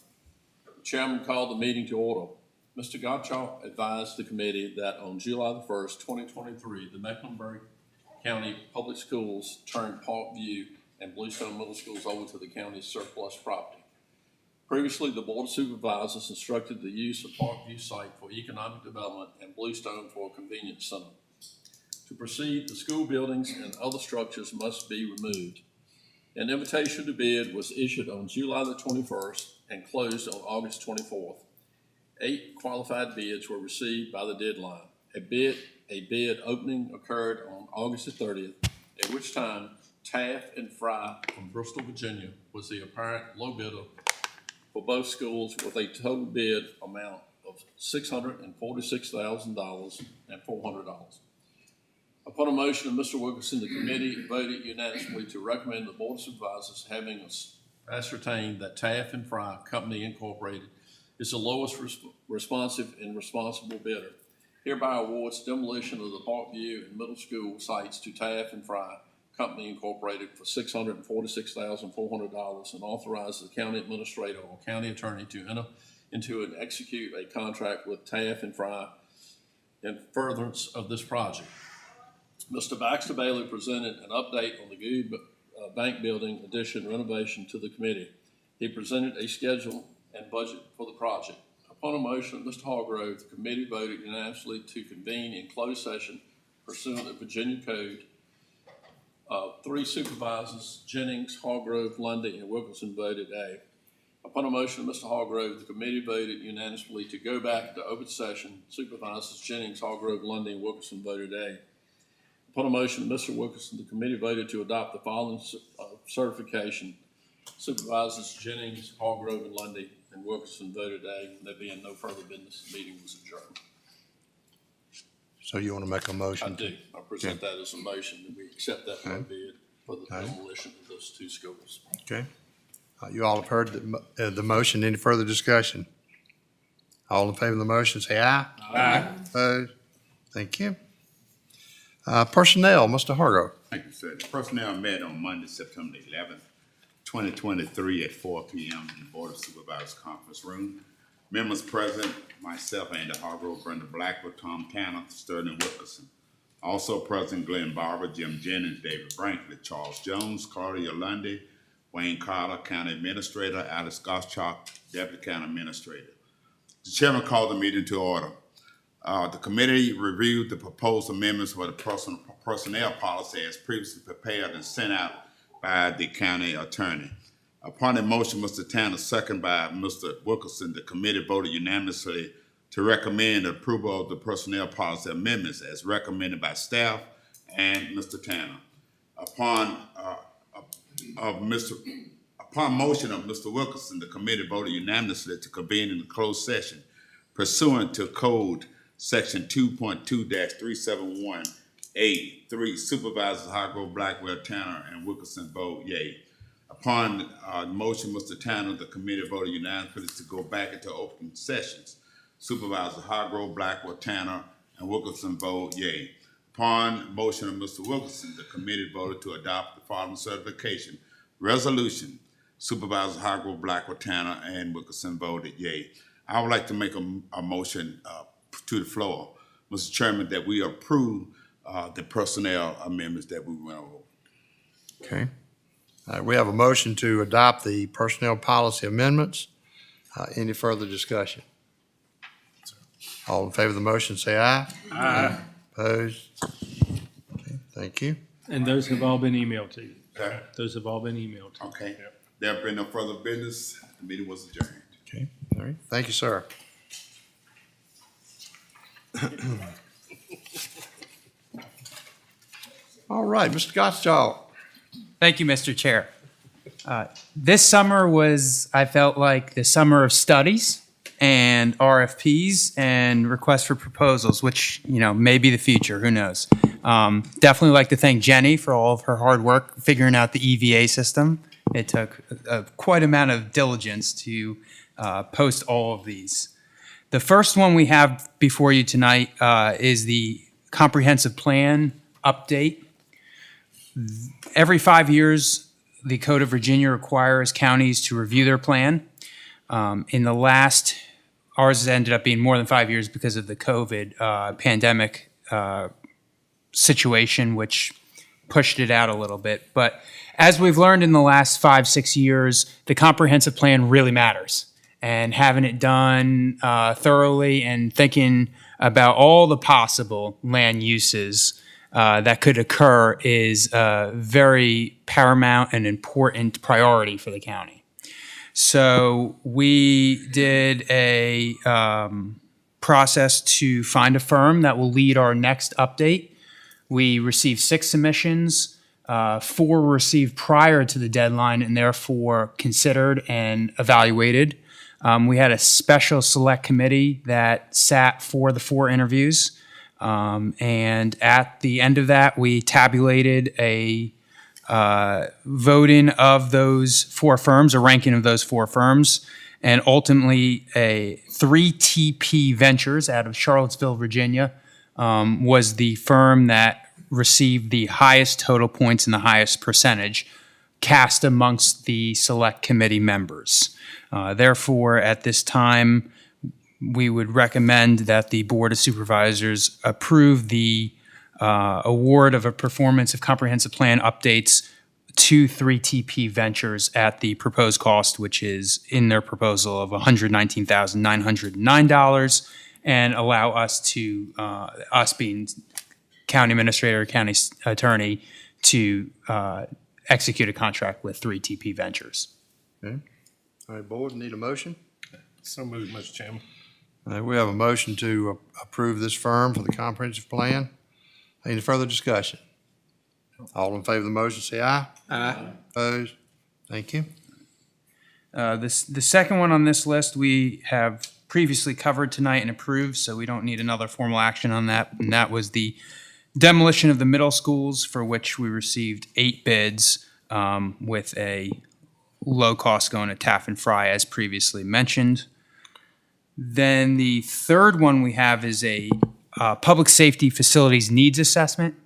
The Chairman called the meeting to order. Mr. Gottschalk advised the committee that on July the 1st, 2023, the Mecklenburg County Public Schools turned Parkview and Bluestone Middle Schools over to the county's surplus property. Previously, the Board of Supervisors instructed the use of Parkview site for economic development and Bluestone for a convenience center. To proceed, the school buildings and other structures must be removed. An invitation to bid was issued on July the 21st and closed on August 24th. 8 qualified bids were received by the deadline. A bid opening occurred on August the 30th, at which time Taft and Fry from Bristol, Virginia was the apparent low bidder for both schools, with a total bid amount of $646,000 and $400. Upon a motion of Mr. Wilkinson, the committee voted unanimously to recommend the Board of Supervisors, having ascertained that Taft and Fry Company Incorporated is the lowest responsive and responsible bidder, hereby awards demolition of the Parkview and middle school sites to Taft and Fry Company Incorporated for $646,400 and authorizes the county administrator or county attorney to enter into and execute a contract with Taft and Fry in furtherance of this project. Mr. Baxter Bailey presented an update on the Good Bank Building addition renovation to the committee. He presented a schedule and budget for the project. Upon a motion of Mr. Hargrove, the committee voted unanimously to convene in closed session pursuant to Virginia Code. 3 supervisors, Jennings, Hargrove, Lundy, and Wilkinson, voted aye. Upon a motion of Mr. Hargrove, the committee voted unanimously to go back to open session. Supervisors Jennings, Hargrove, Lundy, and Wilkinson voted aye. Upon a motion of Mr. Wilkinson, the committee voted to adopt the following certification. Supervisors Jennings, Hargrove, and Lundy, and Wilkinson voted aye. There being no further business, the meeting was adjourned. So you want to make a motion? I do. I present that as a motion that we accept that bid for the demolition of those 2 schools. Okay. You all have heard the motion. Any further discussion? All in favor of the motion, say aye. Aye. Opposed? Thank you. Personnel, Mr. Hargrove. Thank you, sir. The personnel met on Monday, September 11th, 2023 at 4 p.m. in the Board of Supervisors conference room. Members present: myself, Andy Hargrove, Brenda Blackwell, Tom Tanner, Sterling Wilkinson. Also present: Glenn Barber, Jim Jennings, David Brinkley, Charles Jones, Claudia Lundy, Wayne Carter, County Administrator, Alex Gottschalk, Deputy County Administrator. The chairman called the meeting to order. The committee reviewed the proposed amendments for the personnel policy as previously prepared and sent out by the county attorney. Upon the motion, Mr. Tanner, second by Mr. Wilkinson, the committee voted unanimously to recommend approval of the personnel policy amendments as recommended by staff and Mr. Tanner. Upon motion of Mr. Wilkinson, the committee voted unanimously to convene in a closed session pursuant to Code Section 2.2-371A3. Supervisors Hargrove, Blackwell, Tanner, and Wilkinson vote yea. Upon motion, Mr. Tanner, the committee voted unanimously to go back into open sessions Supervisor Hargrove, Blackwood, Tanner, and Wilkerson vote yea. Upon motion of Mr. Wilkerson, the committee voted to adopt the following certification resolution. Supervisor Hargrove, Blackwood, Tanner, and Wilkerson voted yea. I would like to make a motion to the floor, Mr. Chairman, that we approve the personnel amendments that we went over. Okay. We have a motion to adopt the personnel policy amendments. Any further discussion? All in favor of the motion, say aye. Aye. Opposed? Okay, thank you. And those have all been emailed to you. Okay. Those have all been emailed to you. Okay. There have been no further business. The meeting was adjourned. Okay, all right. Thank you, sir. All right, Mr. Gottschalk. Thank you, Mr. Chair. This summer was, I felt like, the summer of studies and RFPs and requests for proposals, which, may be the future, who knows. Definitely like to thank Jenny for all of her hard work figuring out the EVA system. It took quite amount of diligence to post all of these. The first one we have before you tonight is the comprehensive plan update. Every 5 years, the Code of Virginia requires counties to review their plan. In the last, ours ended up being more than 5 years because of the COVID pandemic situation, which pushed it out a little bit. But as we've learned in the last 5-6 years, the comprehensive plan really matters. And having it done thoroughly and thinking about all the possible land uses that could occur is a very paramount and important priority for the county. So we did a process to find a firm that will lead our next update. We received 6 submissions. 4 were received prior to the deadline and therefore considered and evaluated. We had a special select committee that sat for the 4 interviews. And at the end of that, we tabulated a voting of those 4 firms, a ranking of those 4 firms, and ultimately 3TP Ventures out of Charlottesville, Virginia, was the firm that received the highest total points and the highest percentage cast amongst the select committee members. Therefore, at this time, we would recommend that the Board of Supervisors approve the award of a performance of comprehensive plan updates to 3TP Ventures at the proposed cost, which is in their proposal of $119,909, and allow us to, us being county administrator, county attorney, to execute a contract with 3TP Ventures. Okay. All right, board, need a motion? So moved, Mr. Chairman. We have a motion to approve this firm for the comprehensive plan. Any further discussion? All in favor of the motion, say aye. Aye. Opposed? Thank you. The second one on this list we have previously covered tonight and approved, so we don't need another formal action on that. And that was the demolition of the middle schools, for which we received 8 bids with a low cost going to Taft and Fry, as previously mentioned. Then the third one we have is a public safety facilities needs assessment.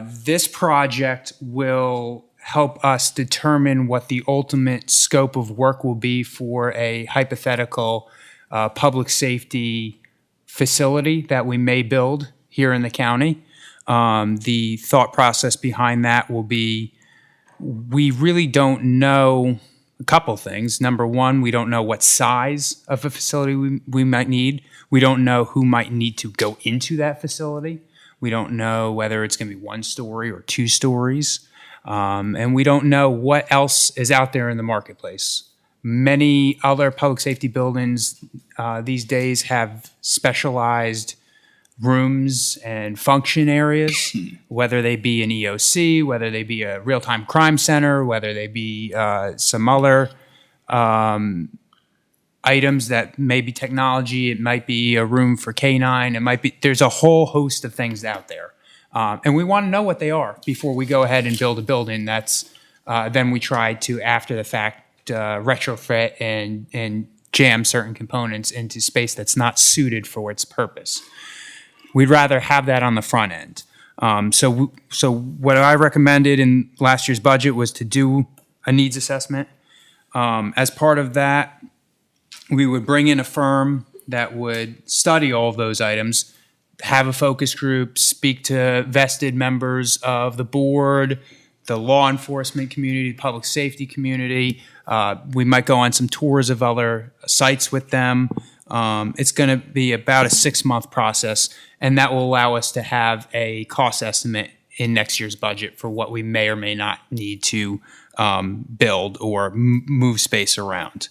This project will help us determine what the ultimate scope of work will be for a hypothetical public safety facility that we may build here in the county. The thought process behind that will be, we really don't know a couple things. Number one, we don't know what size of a facility we might need. We don't know who might need to go into that facility. We don't know whether it's going to be 1 story or 2 stories. And we don't know what else is out there in the marketplace. Many other public safety buildings these days have specialized rooms and function areas, whether they be an EOC, whether they be a real-time crime center, whether they be some other items that may be technology. It might be a room for K-9. It might be, there's a whole host of things out there. And we want to know what they are before we go ahead and build a building that's, then we try to, after the fact, retrofit and jam certain components into space that's not suited for its purpose. We'd rather have that on the front end. So what I recommended in last year's budget was to do a needs assessment. As part of that, we would bring in a firm that would study all of those items, have a focus group, speak to vested members of the board, the law enforcement community, public safety community. We might go on some tours of other sites with them. It's going to be about a 6-month process, and that will allow us to have a cost estimate in next year's budget for what we may or may not need to build or move space around.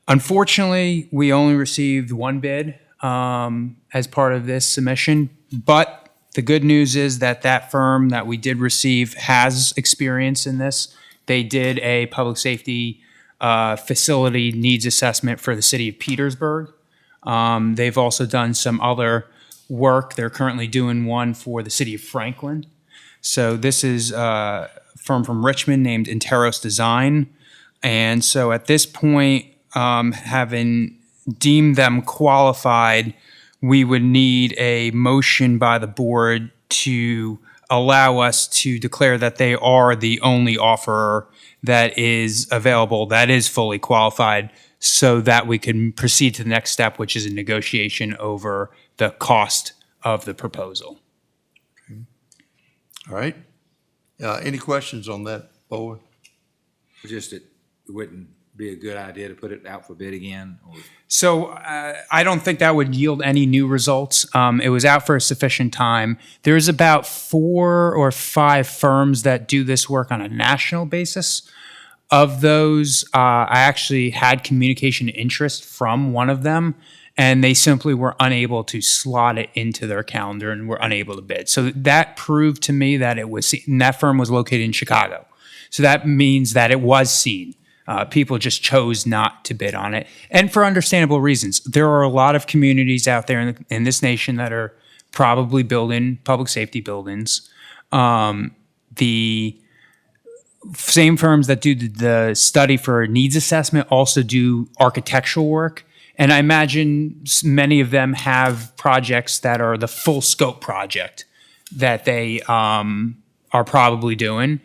Unfortunately, we only received one bid as part of this submission, but the good news is that that firm that we did receive has experience in this. They did a public safety facility needs assessment for the city of Petersburg. They've also done some other work. They're currently doing one for the city of Franklin. So this is a firm from Richmond named Interos Design. And so at this point, having deemed them qualified, we would need a motion by the board to allow us to declare that they are the only offerer that is available, that is fully qualified, so that we can proceed to the next step, which is a negotiation over the cost of the proposal. All right. Any questions on that, board? Just it wouldn't be a good idea to put it out for bid again? Or? So I don't think that would yield any new results. It was out for a sufficient time. There's about 4 or 5 firms that do this work on a national basis. Of those, I actually had communication interest from one of them, and they simply were unable to slot it into their calendar and were unable to bid. So that proved to me that it was, and that firm was located in Chicago. So that means that it was seen. People just chose not to bid on it, and for understandable reasons. There are a lot of communities out there in this nation that are probably building public safety buildings. The same firms that do the study for needs assessment also do architectural work, and I imagine many of them have projects that are the full scope project that they are probably doing.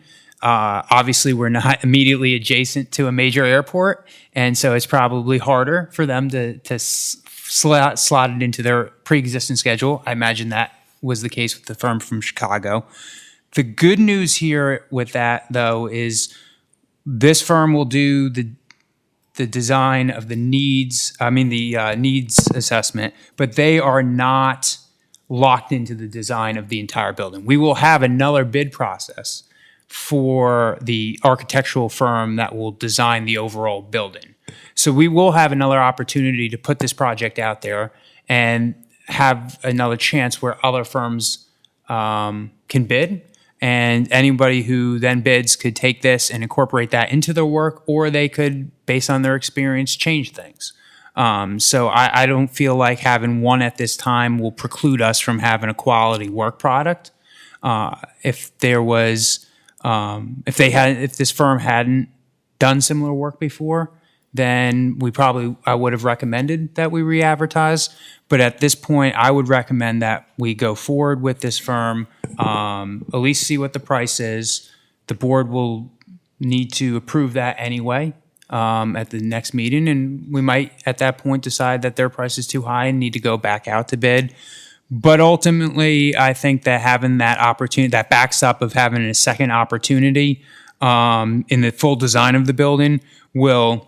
Obviously, we're not immediately adjacent to a major airport, and so it's probably harder for them to slot it into their pre-existing schedule. I imagine that was the case with the firm from Chicago. The good news here with that, though, is this firm will do the design of the needs, needs assessment, but they are not locked into the design of the entire building. We will have another bid process for the architectural firm that will design the overall building. So we will have another opportunity to put this project out there and have another chance where other firms can bid, and anybody who then bids could take this and incorporate that into their work, or they could, based on their experience, change things. So I don't feel like having one at this time will preclude us from having a quality work product. If there was if this firm hadn't done similar work before, then I would have recommended that we re-advertise. But at this point, I would recommend that we go forward with this firm, at least see what the price is. The board will need to approve that anyway at the next meeting, and we might at that point decide that their price is too high and need to go back out to bid. But ultimately, I think that having that opportunity, that backs up of having a second opportunity in the full design of the building, will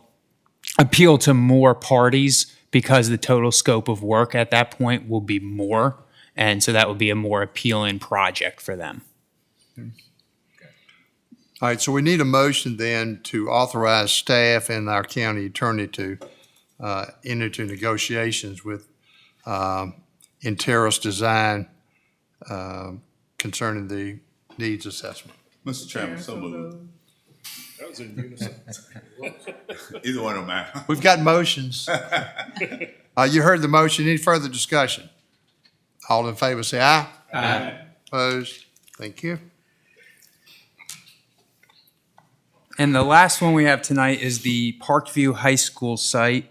appeal to more parties because the total scope of work at that point will be more. And so that would be a more appealing project for them. All right, so we need a motion then to authorize staff and our county attorney to enter into negotiations with Interos Design concerning the needs assessment. Mr. Chairman, so moved. That was in unison. Either one don't matter. We've got motions. You heard the motion. Any further discussion? All in favor, say aye. Aye. Opposed? Thank you. And the last one we have tonight is the Parkview High School site.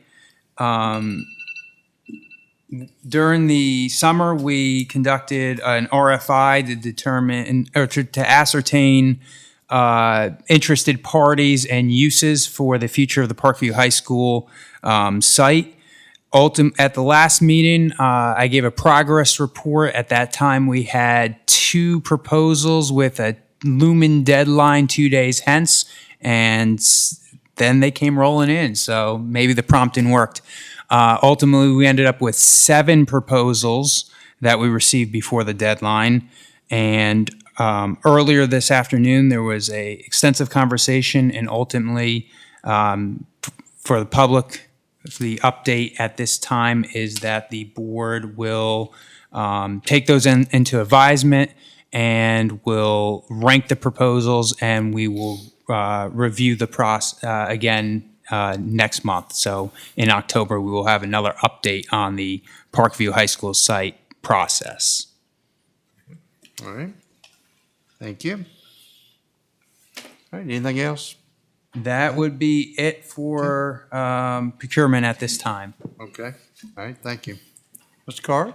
During the summer, we conducted an RFI to determine or to ascertain interested parties and uses for the future of the Parkview High School site. At the last meeting, I gave a progress report. At that time, we had 2 proposals with a looming deadline 2 days hence, and then they came rolling in. So maybe the prompting worked. Ultimately, we ended up with 7 proposals that we received before the deadline. And earlier this afternoon, there was a extensive conversation, and ultimately, for the public, the update at this time is that the board will take those into advisement and will rank the proposals, and we will review the process again next month. So in October, we will have another update on the Parkview High School site process. All right. Thank you. All right, anything else? That would be it for procurement at this time. Okay. All right, thank you. Mr. Carr?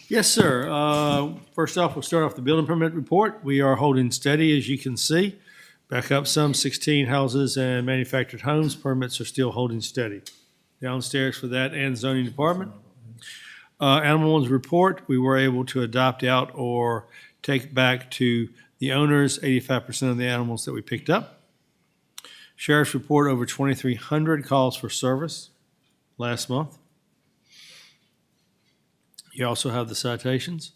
Yes, sir. First off, we'll start off the building permit report. We are holding steady, as you can see. Back up some 16 houses and manufactured homes. Permits are still holding steady. Downstairs for that and zoning department. Animal ones report, we were able to adopt out or take back to the owners 85% of the animals that we picked up. Sheriff's report, over 2,300 calls for service last month. You also have the citations.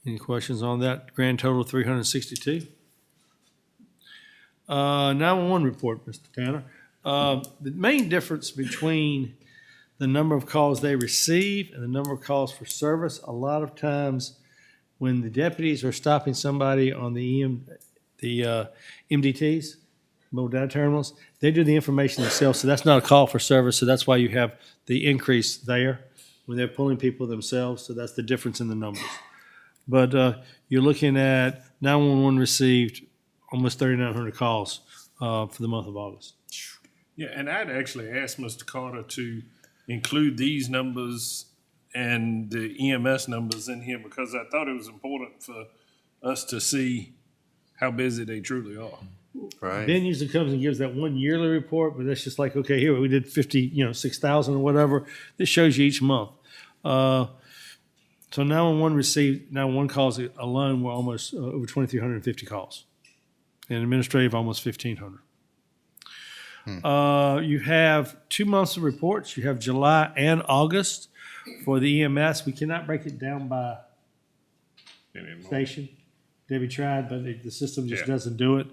Any questions on that? Grand total 362. 911 report, Mr. Tanner. The main difference between the number of calls they receive and the number of calls for service, a lot of times when the deputies are stopping somebody on the MDTs, mobile data terminals, they do the information themselves, so that's not a call for service, so that's why you have the increase there when they're pulling people themselves, so that's the difference in the numbers. But you're looking at 911 received almost 3,900 calls for the month of August. Yeah, and I'd actually asked Mr. Carter to include these numbers and the EMS numbers in here because I thought it was important for us to see how busy they truly are. Right. Ben usually comes and gives that one yearly report, but that's just like, okay, here we did 6,000 or whatever. This shows you each month. So 911 received, 911 calls alone were almost over 2,350 calls. And administrative, almost 1,500. You have 2 months of reports. You have July and August for the EMS. We cannot break it down by station. Debbie tried, but the system just doesn't do it.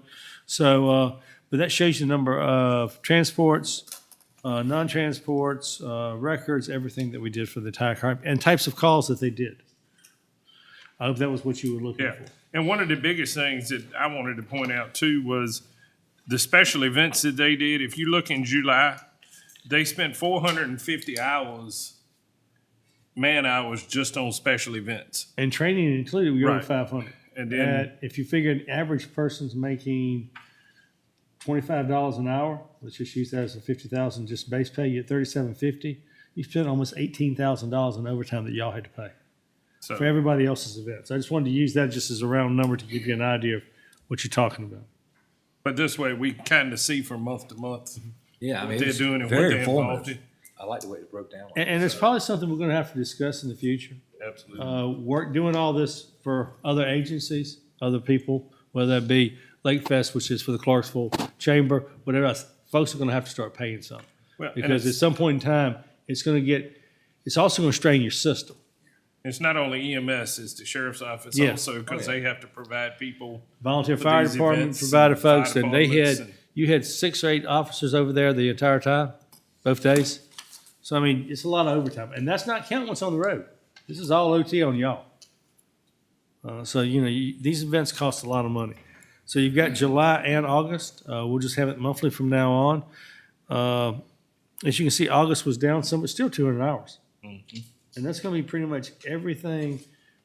So, but that shows you the number of transports, non-transports, records, everything that we did for the entire car, and types of calls that they did. I hope that was what you were looking for. And one of the biggest things that I wanted to point out too was the special events that they did. If you look in July, they spent 450 hours, man hours, just on special events. And training included, we were over 500. And then if you figure an average person's making $25 an hour, let's just use that as a 50,000 just base pay, you get $3,750. You spent almost $18,000 in overtime that y'all had to pay for everybody else's events. I just wanted to use that just as a round number to give you an idea of what you're talking about. But this way, we kind of see from month to month Yeah, I what mean, they're it's doing and what very they're involved informative. in. I like the way it broke down. And it's probably something we're going to have to discuss in the future. Absolutely. Doing all this for other agencies, other people, whether that be Lake Fest, which is for the Clarksville Chamber, whatever else, folks are going to have to start paying some. Because at some point in time, it's also going to strain your system. It's not only EMS, it's the sheriff's office also, because they have to provide people. Volunteer for fire these provided events folks, fire and departments you had 6 or 8 officers over there the entire time, both days. So, I mean, it's a lot of overtime, and that's not counting what's on the road. This is all OT on y'all. So, these events cost a lot of money. So you've got July and August. We'll just have it monthly from now on. As you can see, August was down some, but still 200 hours. Mm-hmm. And that's going to be pretty much everything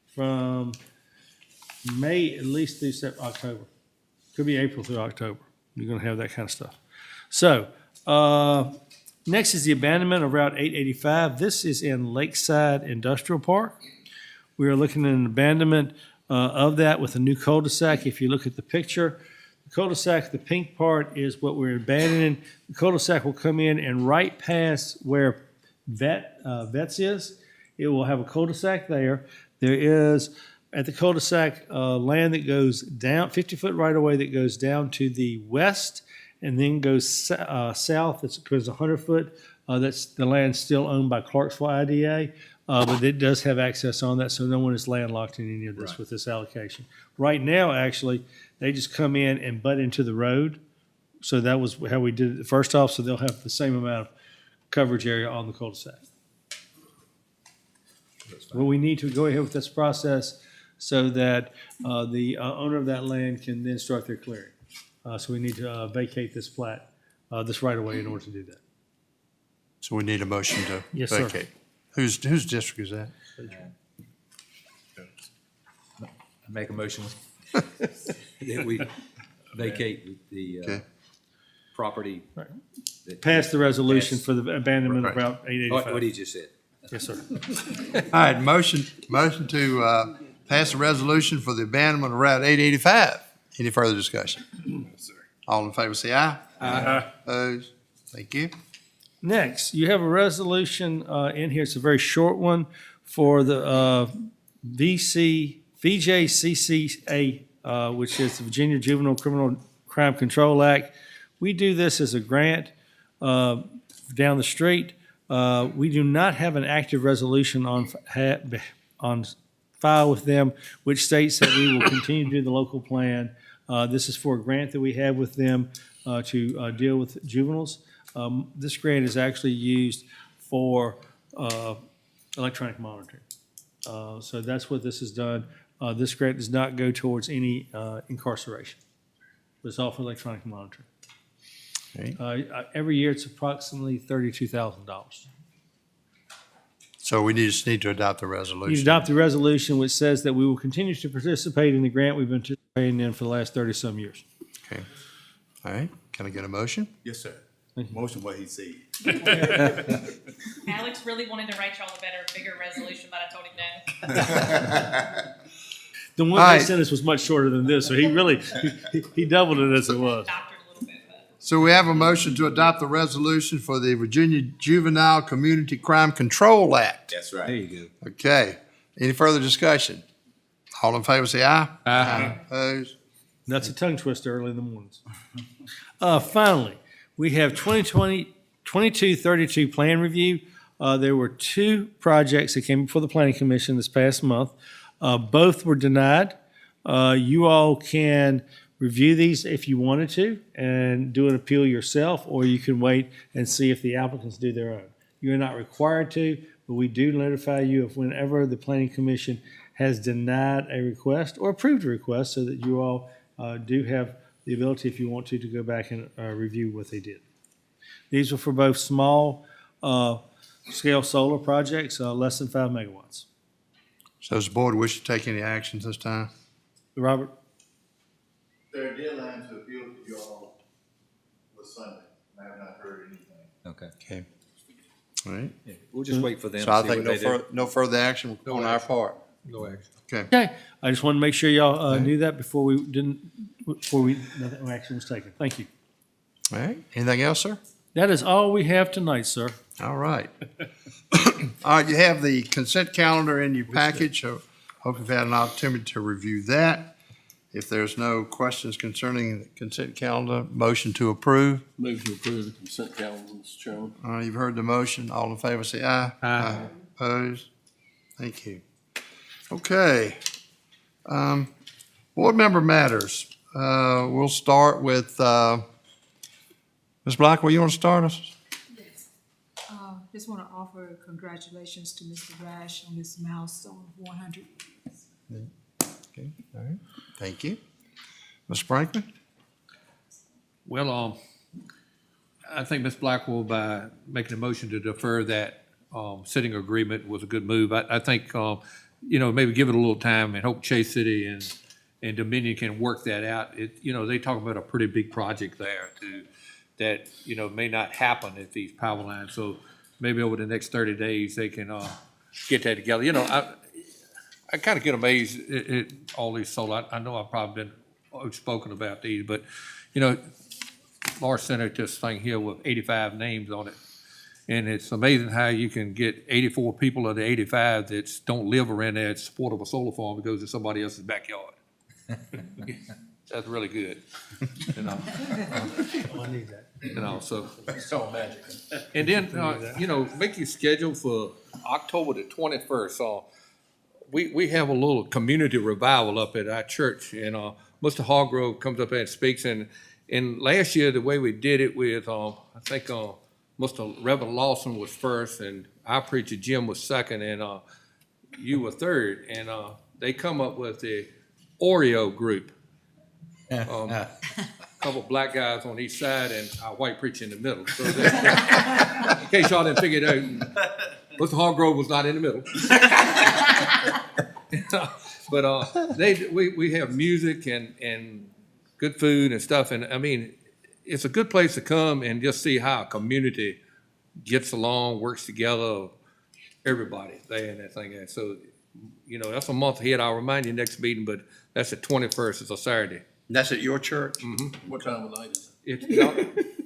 from May at least through October. Could be April through October. You're going to have that kind of stuff. So Next is the abandonment of Route 885. This is in Lakeside Industrial Park. We are looking at an abandonment of that with a new cul-de-sac. If you look at the picture, the cul-de-sac, the pink part is what we're abandoning. The cul-de-sac will come in and right past where Vets is. It will have a cul-de-sac there. There is, at the cul-de-sac, land that goes down, 50-foot right-of-way that goes down to the west and then goes south. It goes 100-foot. That's the land still owned by Clarksville IDA, but it does have access on that, so no one is landlocked in any of this with this allocation. Right now, actually, they just come in and butt into the road. So that was how we did it first off, so they'll have the same amount of coverage area on the cul-de-sac. Well, we need to go ahead with this process so that the owner of that land can then start their clearing. So we need to vacate this plat, this right-of-way in order to do that. So we need a motion to Yes, sir. vacate. Whose district is that? Make a motion that we vacate the Okay. property. that- Pass the resolution Pass. for the abandonment of Right. Route 885. What he just said. Yes, sir. All right, motion to pass a resolution for the abandonment of Route 885. Any further discussion? All in favor, say aye. Aye. Opposed? Thank you. Next, you have a resolution in here, it's a very short one, for the VJCCA, which is the Virginia Juvenile Criminal Crime Control Act. We do this as a grant down the street. We do not have an active resolution on file with them, which states that we will continue to do the local plan. This is for a grant that we have with them to deal with juveniles. This grant is actually used for electronic monitoring. So that's what this has done. This grant does not go towards any incarceration. It's all for electronic monitoring. Okay. Every year, it's approximately $32,000. So we just need to adopt the resolution. You adopt the resolution which says that we will continue to participate in the grant we've been participating in for the last 30-some years. Okay. All right, can I get a motion? Yes, sir. Motion what he said. Alex really wanted to write y'all a bigger resolution, but I told him no. The one All they right. sent us was much shorter than this, so he really, he doubled it as it was. So we have a motion to adopt the resolution for the Virginia Juvenile Community Crime Control Act. That's right. There you go. Okay, any further discussion? All in favor, say aye. Aye. Opposed? That's a tongue twister early in the mornings. Finally, we have 2232 plan review. There were two projects that came before the Planning Commission this past month. Both were denied. You all can review these if you wanted to and do an appeal yourself, or you can wait and see if the applicants do their own. You're not required to, but we do notify you of whenever the Planning Commission has denied a request or approved a request, so that you all do have the ability, if you want to go back and review what they did. These are for both small scale solar projects, less than 5 megawatts. So does the board wish to take any actions this time? Robert? Their deadline to appeal to you all was Sunday. I have not heard anything. Okay. Okay. All right. Yeah, we'll just wait for them. So I see think what they do. no further action on our part. No action. Okay. Okay, I just wanted to make sure y'all knew that before no action was taken. Thank you. All right. Anything else, sir? That is all we have tonight, sir. All right. All right, you have the consent calendar in your package. So hope you've had an opportunity to review that. If there's no questions concerning the consent calendar, motion to approve. Move to approve the consent calendar, Mr. Chairman. All right, you've heard the motion. All in favor, say aye. Aye. Opposed? Thank you. Okay. Board member matters. We'll start with, Ms. Blackwell, you want to start us? Just want to offer congratulations to Mr. Rash on this milestone of 100 years. Okay, all right. Thank you. Ms. Franklin? Well, I think Ms. Blackwell, by making a motion to defer that sitting agreement was a good move. I think, maybe give it a little time and hope Chase City and Dominion can work that out. They talk about a pretty big project there to that, you know, may not happen at these power lines. So maybe over the next 30 days, they can get that together. You know, I kind of get amazed at all these solar. I know I've probably been outspoken about these, but, you know, Laura sent this thing here with 85 names on it. And it's amazing how you can get 84 people of the 85 that don't live around there in support of a solar farm because it's somebody else's backyard. That's really good, you know. I need that. You know, so. It's all magic. And then, you know, make your schedule for October the 21st. We have a little community revival up at our church, and Mr. Hargrove comes up there and speaks. And last year, the way we did it with, I think Mr. Reverend Lawson was first, and our preacher Jim was second, and you were third. And they come up with the Oreo group. Couple black guys on each side and our white preacher in the middle. So that, in case y'all didn't figure it out, Mr. Hargrove was not in the middle. But we have music and good food and stuff. And I mean, it's a good place to come and just see how a community gets along, works together, everybody there and that thing. And so, you know, that's a month ahead. I'll remind you next meeting, but that's the 21st. It's a Saturday. That's at your church? Mm-hmm. What time of night is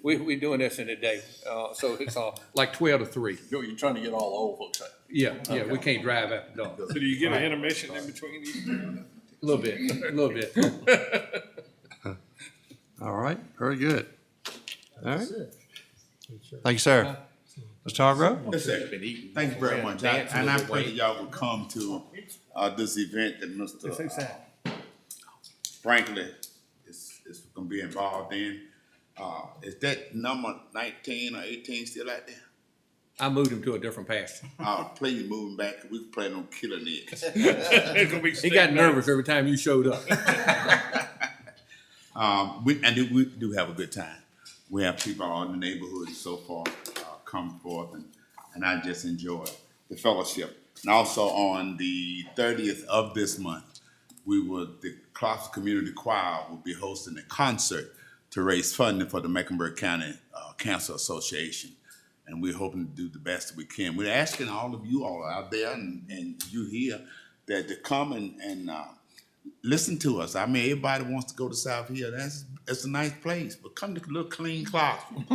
We doing this in a day, so it's like 12 to 3. it? You're trying to get all the old folks out. Yeah, we can't drive after dark. So do you get an intermission in between these? A little bit. All right, very good. All right. Thank you, sir. Mr. Hargrove? Yes, sir. Thank you very much. And I pray that y'all will come to this event that Mr. Franklin is going to be involved in. Is that number 19 or 18 still out there? I moved him to a different pasture. Please move him back. We plan on killing it. He got nervous every time you showed up. We do have a good time. We have people all in the neighborhood and so forth come forth, and I just enjoy the fellowship. And also on the 30th of this month, the Clarksville Community Choir will be hosting a concert to raise funding for the Mecklenburg County Cancer Association. And we're hoping to do the best that we can. We're asking all of you all out there and you here that to come and listen to us. I mean, everybody wants to go to South Hill. It's a nice place, but come to a little clean Clarksville.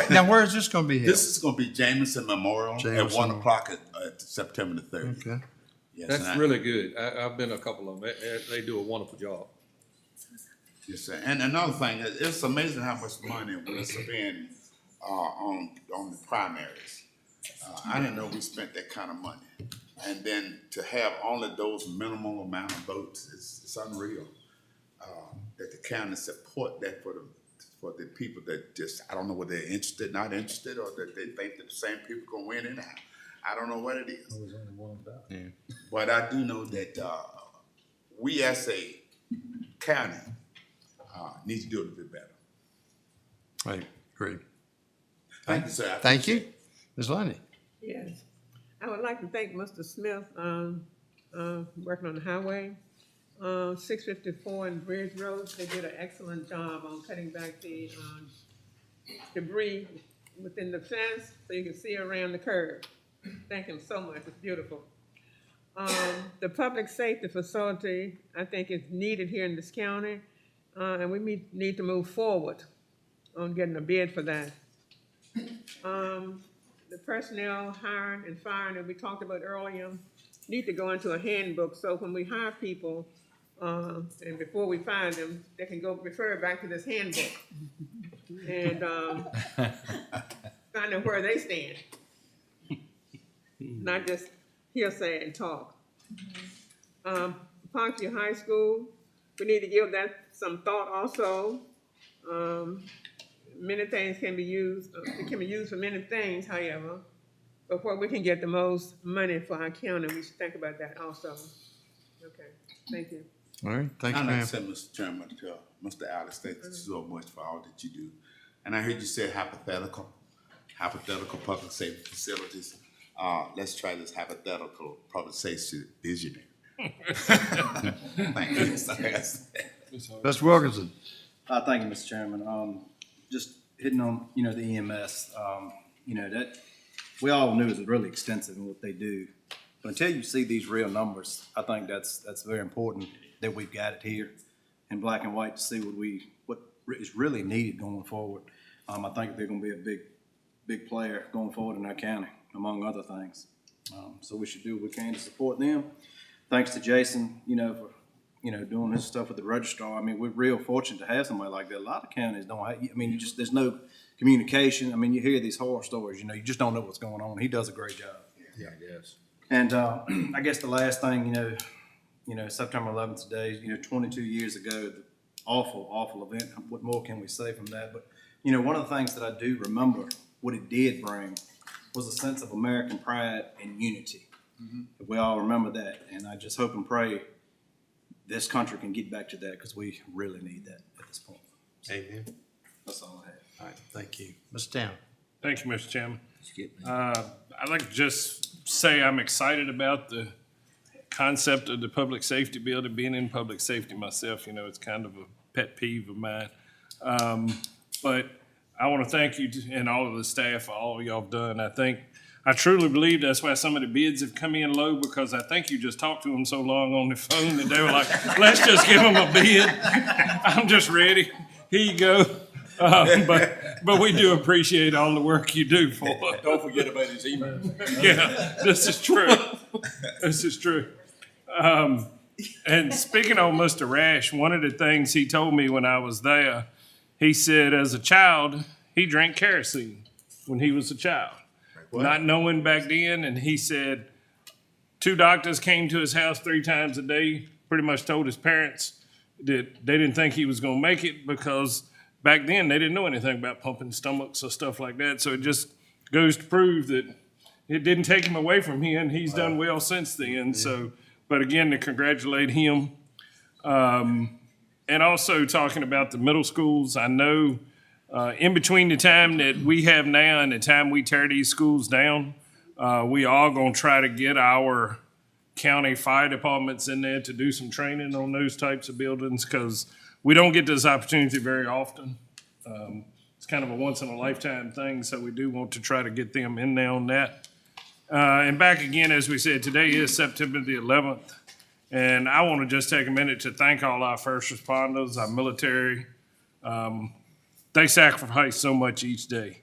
Now, where is this going to be held? This is going to be Jameson Memorial at 1 o'clock at September the 30th. Okay. Yes, That's really good. I've been to a couple of them. They do a wonderful job. Yes, sir. And another thing, it's amazing how much money we spend on the primaries. I didn't know we spent that kind of money. And then to have only those minimal amount of votes, it's unreal. That the county support that for the people that just, I don't know whether they're interested, not interested, or that they think that the same people going to win anyhow. I don't know what it is. Yeah. But I do know that we as a county need to do it a bit better. Right, great. Thank you, sir. Thank you. Ms. Lundy? Yes. I would like to thank Mr. Smith, working on the highway. 654 and Bridge Road, they did an excellent job on cutting back the debris within the fence so you can see around the curve. Thank him so much, it's beautiful. The public safety facility, I think is needed here in this county, and we need to move forward on getting a bid for that. The personnel hiring and firing that we talked about earlier need to go into a handbook, so when we hire people, and before we fire them, they can go refer back to this handbook and find out where they stand. Not just hearsay and talk. Parkview High School, we need to give that some thought also. Many things can be used, it can be used for many things, however, but where we can get the most money for our county, we should think about that also. Okay, thank you. All right, thank you, I'd like ma'am. to say, Mr. Chairman, to Mr. Alice, thank you so much for all that you do. And I heard you say hypothetical public safety facilities. Let's try this hypothetical public safety visionary. Thank you. Mr. Wilkinson. Thank you, Mr. Chairman. Just hitting on, the EMS, that, we all knew it was really extensive in what they do. But until you see these real numbers, I think that's very important that we've got it here in black and white to see what is really needed going forward. I think they're gonna be a big player going forward in our county, among other things. So we should do what we can to support them. Thanks to Jason, for, doing his stuff with the registrar. I mean, we're real fortunate to have somebody like that. A lot of counties don't have, there's no communication. I mean, you hear these horror stories, you just don't know what's going on. He does a great job. Yeah, I guess. And I guess the last thing, September 11th today, 22 years ago, the awful event. What more can we say from that? But, one of the things that I do remember, what it did bring was a sense of American pride and unity. We all remember that. And I just hope and pray this country can get back to that, because we really need that at this point. Amen. That's all I have. All right, thank you. Mr. Town. Thank you, Mr. Chairman. I'd like to just say I'm excited about the concept of the public safety building. Being in public safety myself, it's kind of a pet peeve of mine. But I want to thank you and all of the staff for all y'all have done. I truly believe that's why some of the bids have come in low, because I think you just talked to them so long on the phone that they were like, let's just give them a bid. I'm just ready. Here you go. But we do appreciate all the work you do for us. Don't forget about his email. Yeah, this is true. This is true. And speaking on Mr. Rash, one of the things he told me when I was there, he said as a child, he drank kerosene when he was a child. Not knowing back then, and he said 2 doctors came to his house 3 times a day, pretty much told his parents that they didn't think he was gonna make it, because back then they didn't know anything about pumping stomachs or stuff like that. So it just goes to prove that it didn't take him away from him, and he's done well since then. So, but again, to congratulate him. And also talking about the middle schools, I know in between the time that we have now and the time we tear these schools down, we are going to try to get our county fire departments in there to do some training on those types of buildings, because we don't get this opportunity very often. It's kind of a once in a lifetime thing, so we do want to try to get them in there on that. And back again, as we said, today is September the 11th, and I want to just take a minute to thank all our first responders, our military. They sacrifice so much each day.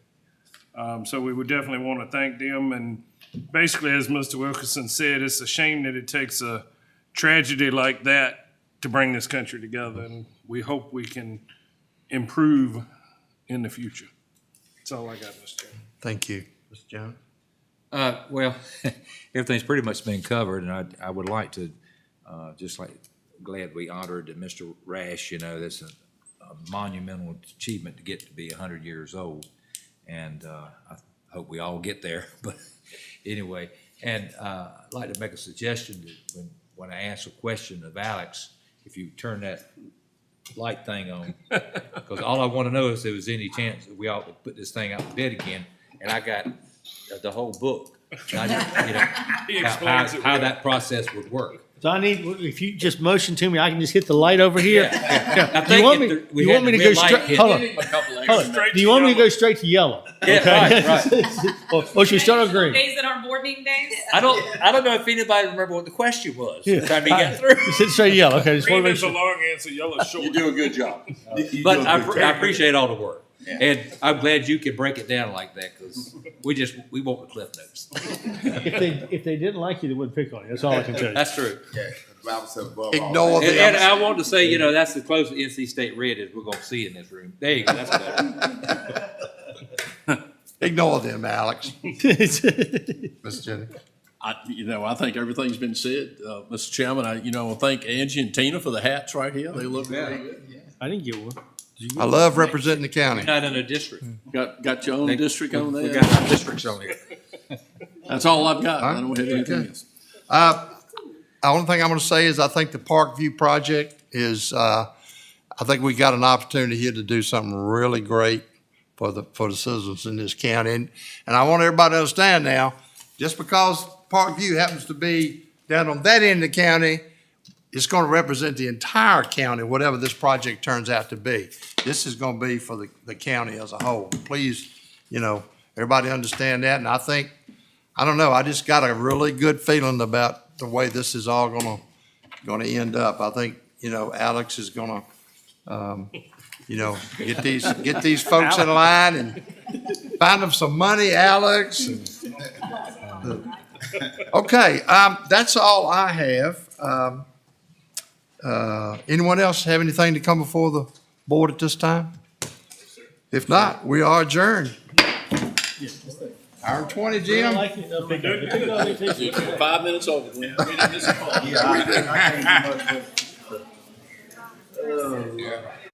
So we would definitely want to thank them. And basically, as Mr. Wilkerson said, it's a shame that it takes a tragedy like that to bring this country together. And we hope we can improve in the future. That's all I got, Mr. Chairman. Thank you. Mr. Jones? Well, everything's pretty much been covered, and I would like to, glad we honored Mr. Rash. That's a monumental achievement to get to be 100 years old, and I hope we all get there. But anyway, and I'd like to make a suggestion that when I ask a question of Alex, if you turn that light thing on, because all I want to know is if there was any chance that we ought to put this thing out to bid again, and I got the whole book. I just, how that process would work. So if you just motion to me, I can just hit the light over here. Yeah. Do you want me to go straight? Hold on. Do you want me to go straight to yellow? Yeah, okay. right. Or should we start on green? Days that aren't board meeting days? I don't know if anybody remember what the question was. Yeah. Time to get through. Sit straight yellow. Okay. Just Green is a long answer, yellow short. You do a good job. But I appreciate all the work. Yeah. And I'm glad you can break it down like that, because we want the cliff notes. If they didn't like you, they wouldn't pick on you. That's all I can tell you. That's true. Yeah. Ignore the and I want to say, that's the closest NC State Red is we're going to see in this room. There you go. That's better. Ignore them, Alex. Mr. Jennings. I think everything's been said. Mr. Chairman, I want to thank Angie and Tina for the hats right here. They look really good. I didn't get one. I love representing the county. You're not in a district. Got your own district on there? We got our districts on here. That's all I've got. I don't have anything else. The only thing I'm going to say is I think the Parkview project is, I think we got an opportunity here to do something really great for the citizens in this county. And I want everybody to understand now, just because Parkview happens to be down on that end of the county, it's going to represent the entire county, whatever this project turns out to be. This is going to be for the county as a whole. Please, everybody understand that. And I think, I don't know, I just got a really good feeling about the way this is all going to end up. I think, Alex is going to, get these folks in line and find them some money, Alex. Okay, that's all I have. Anyone else have anything to come before the board at this time? If not, we are adjourned. Hour 20, Jim. 5 minutes over. We didn't miss a call. Yeah, I can't do much with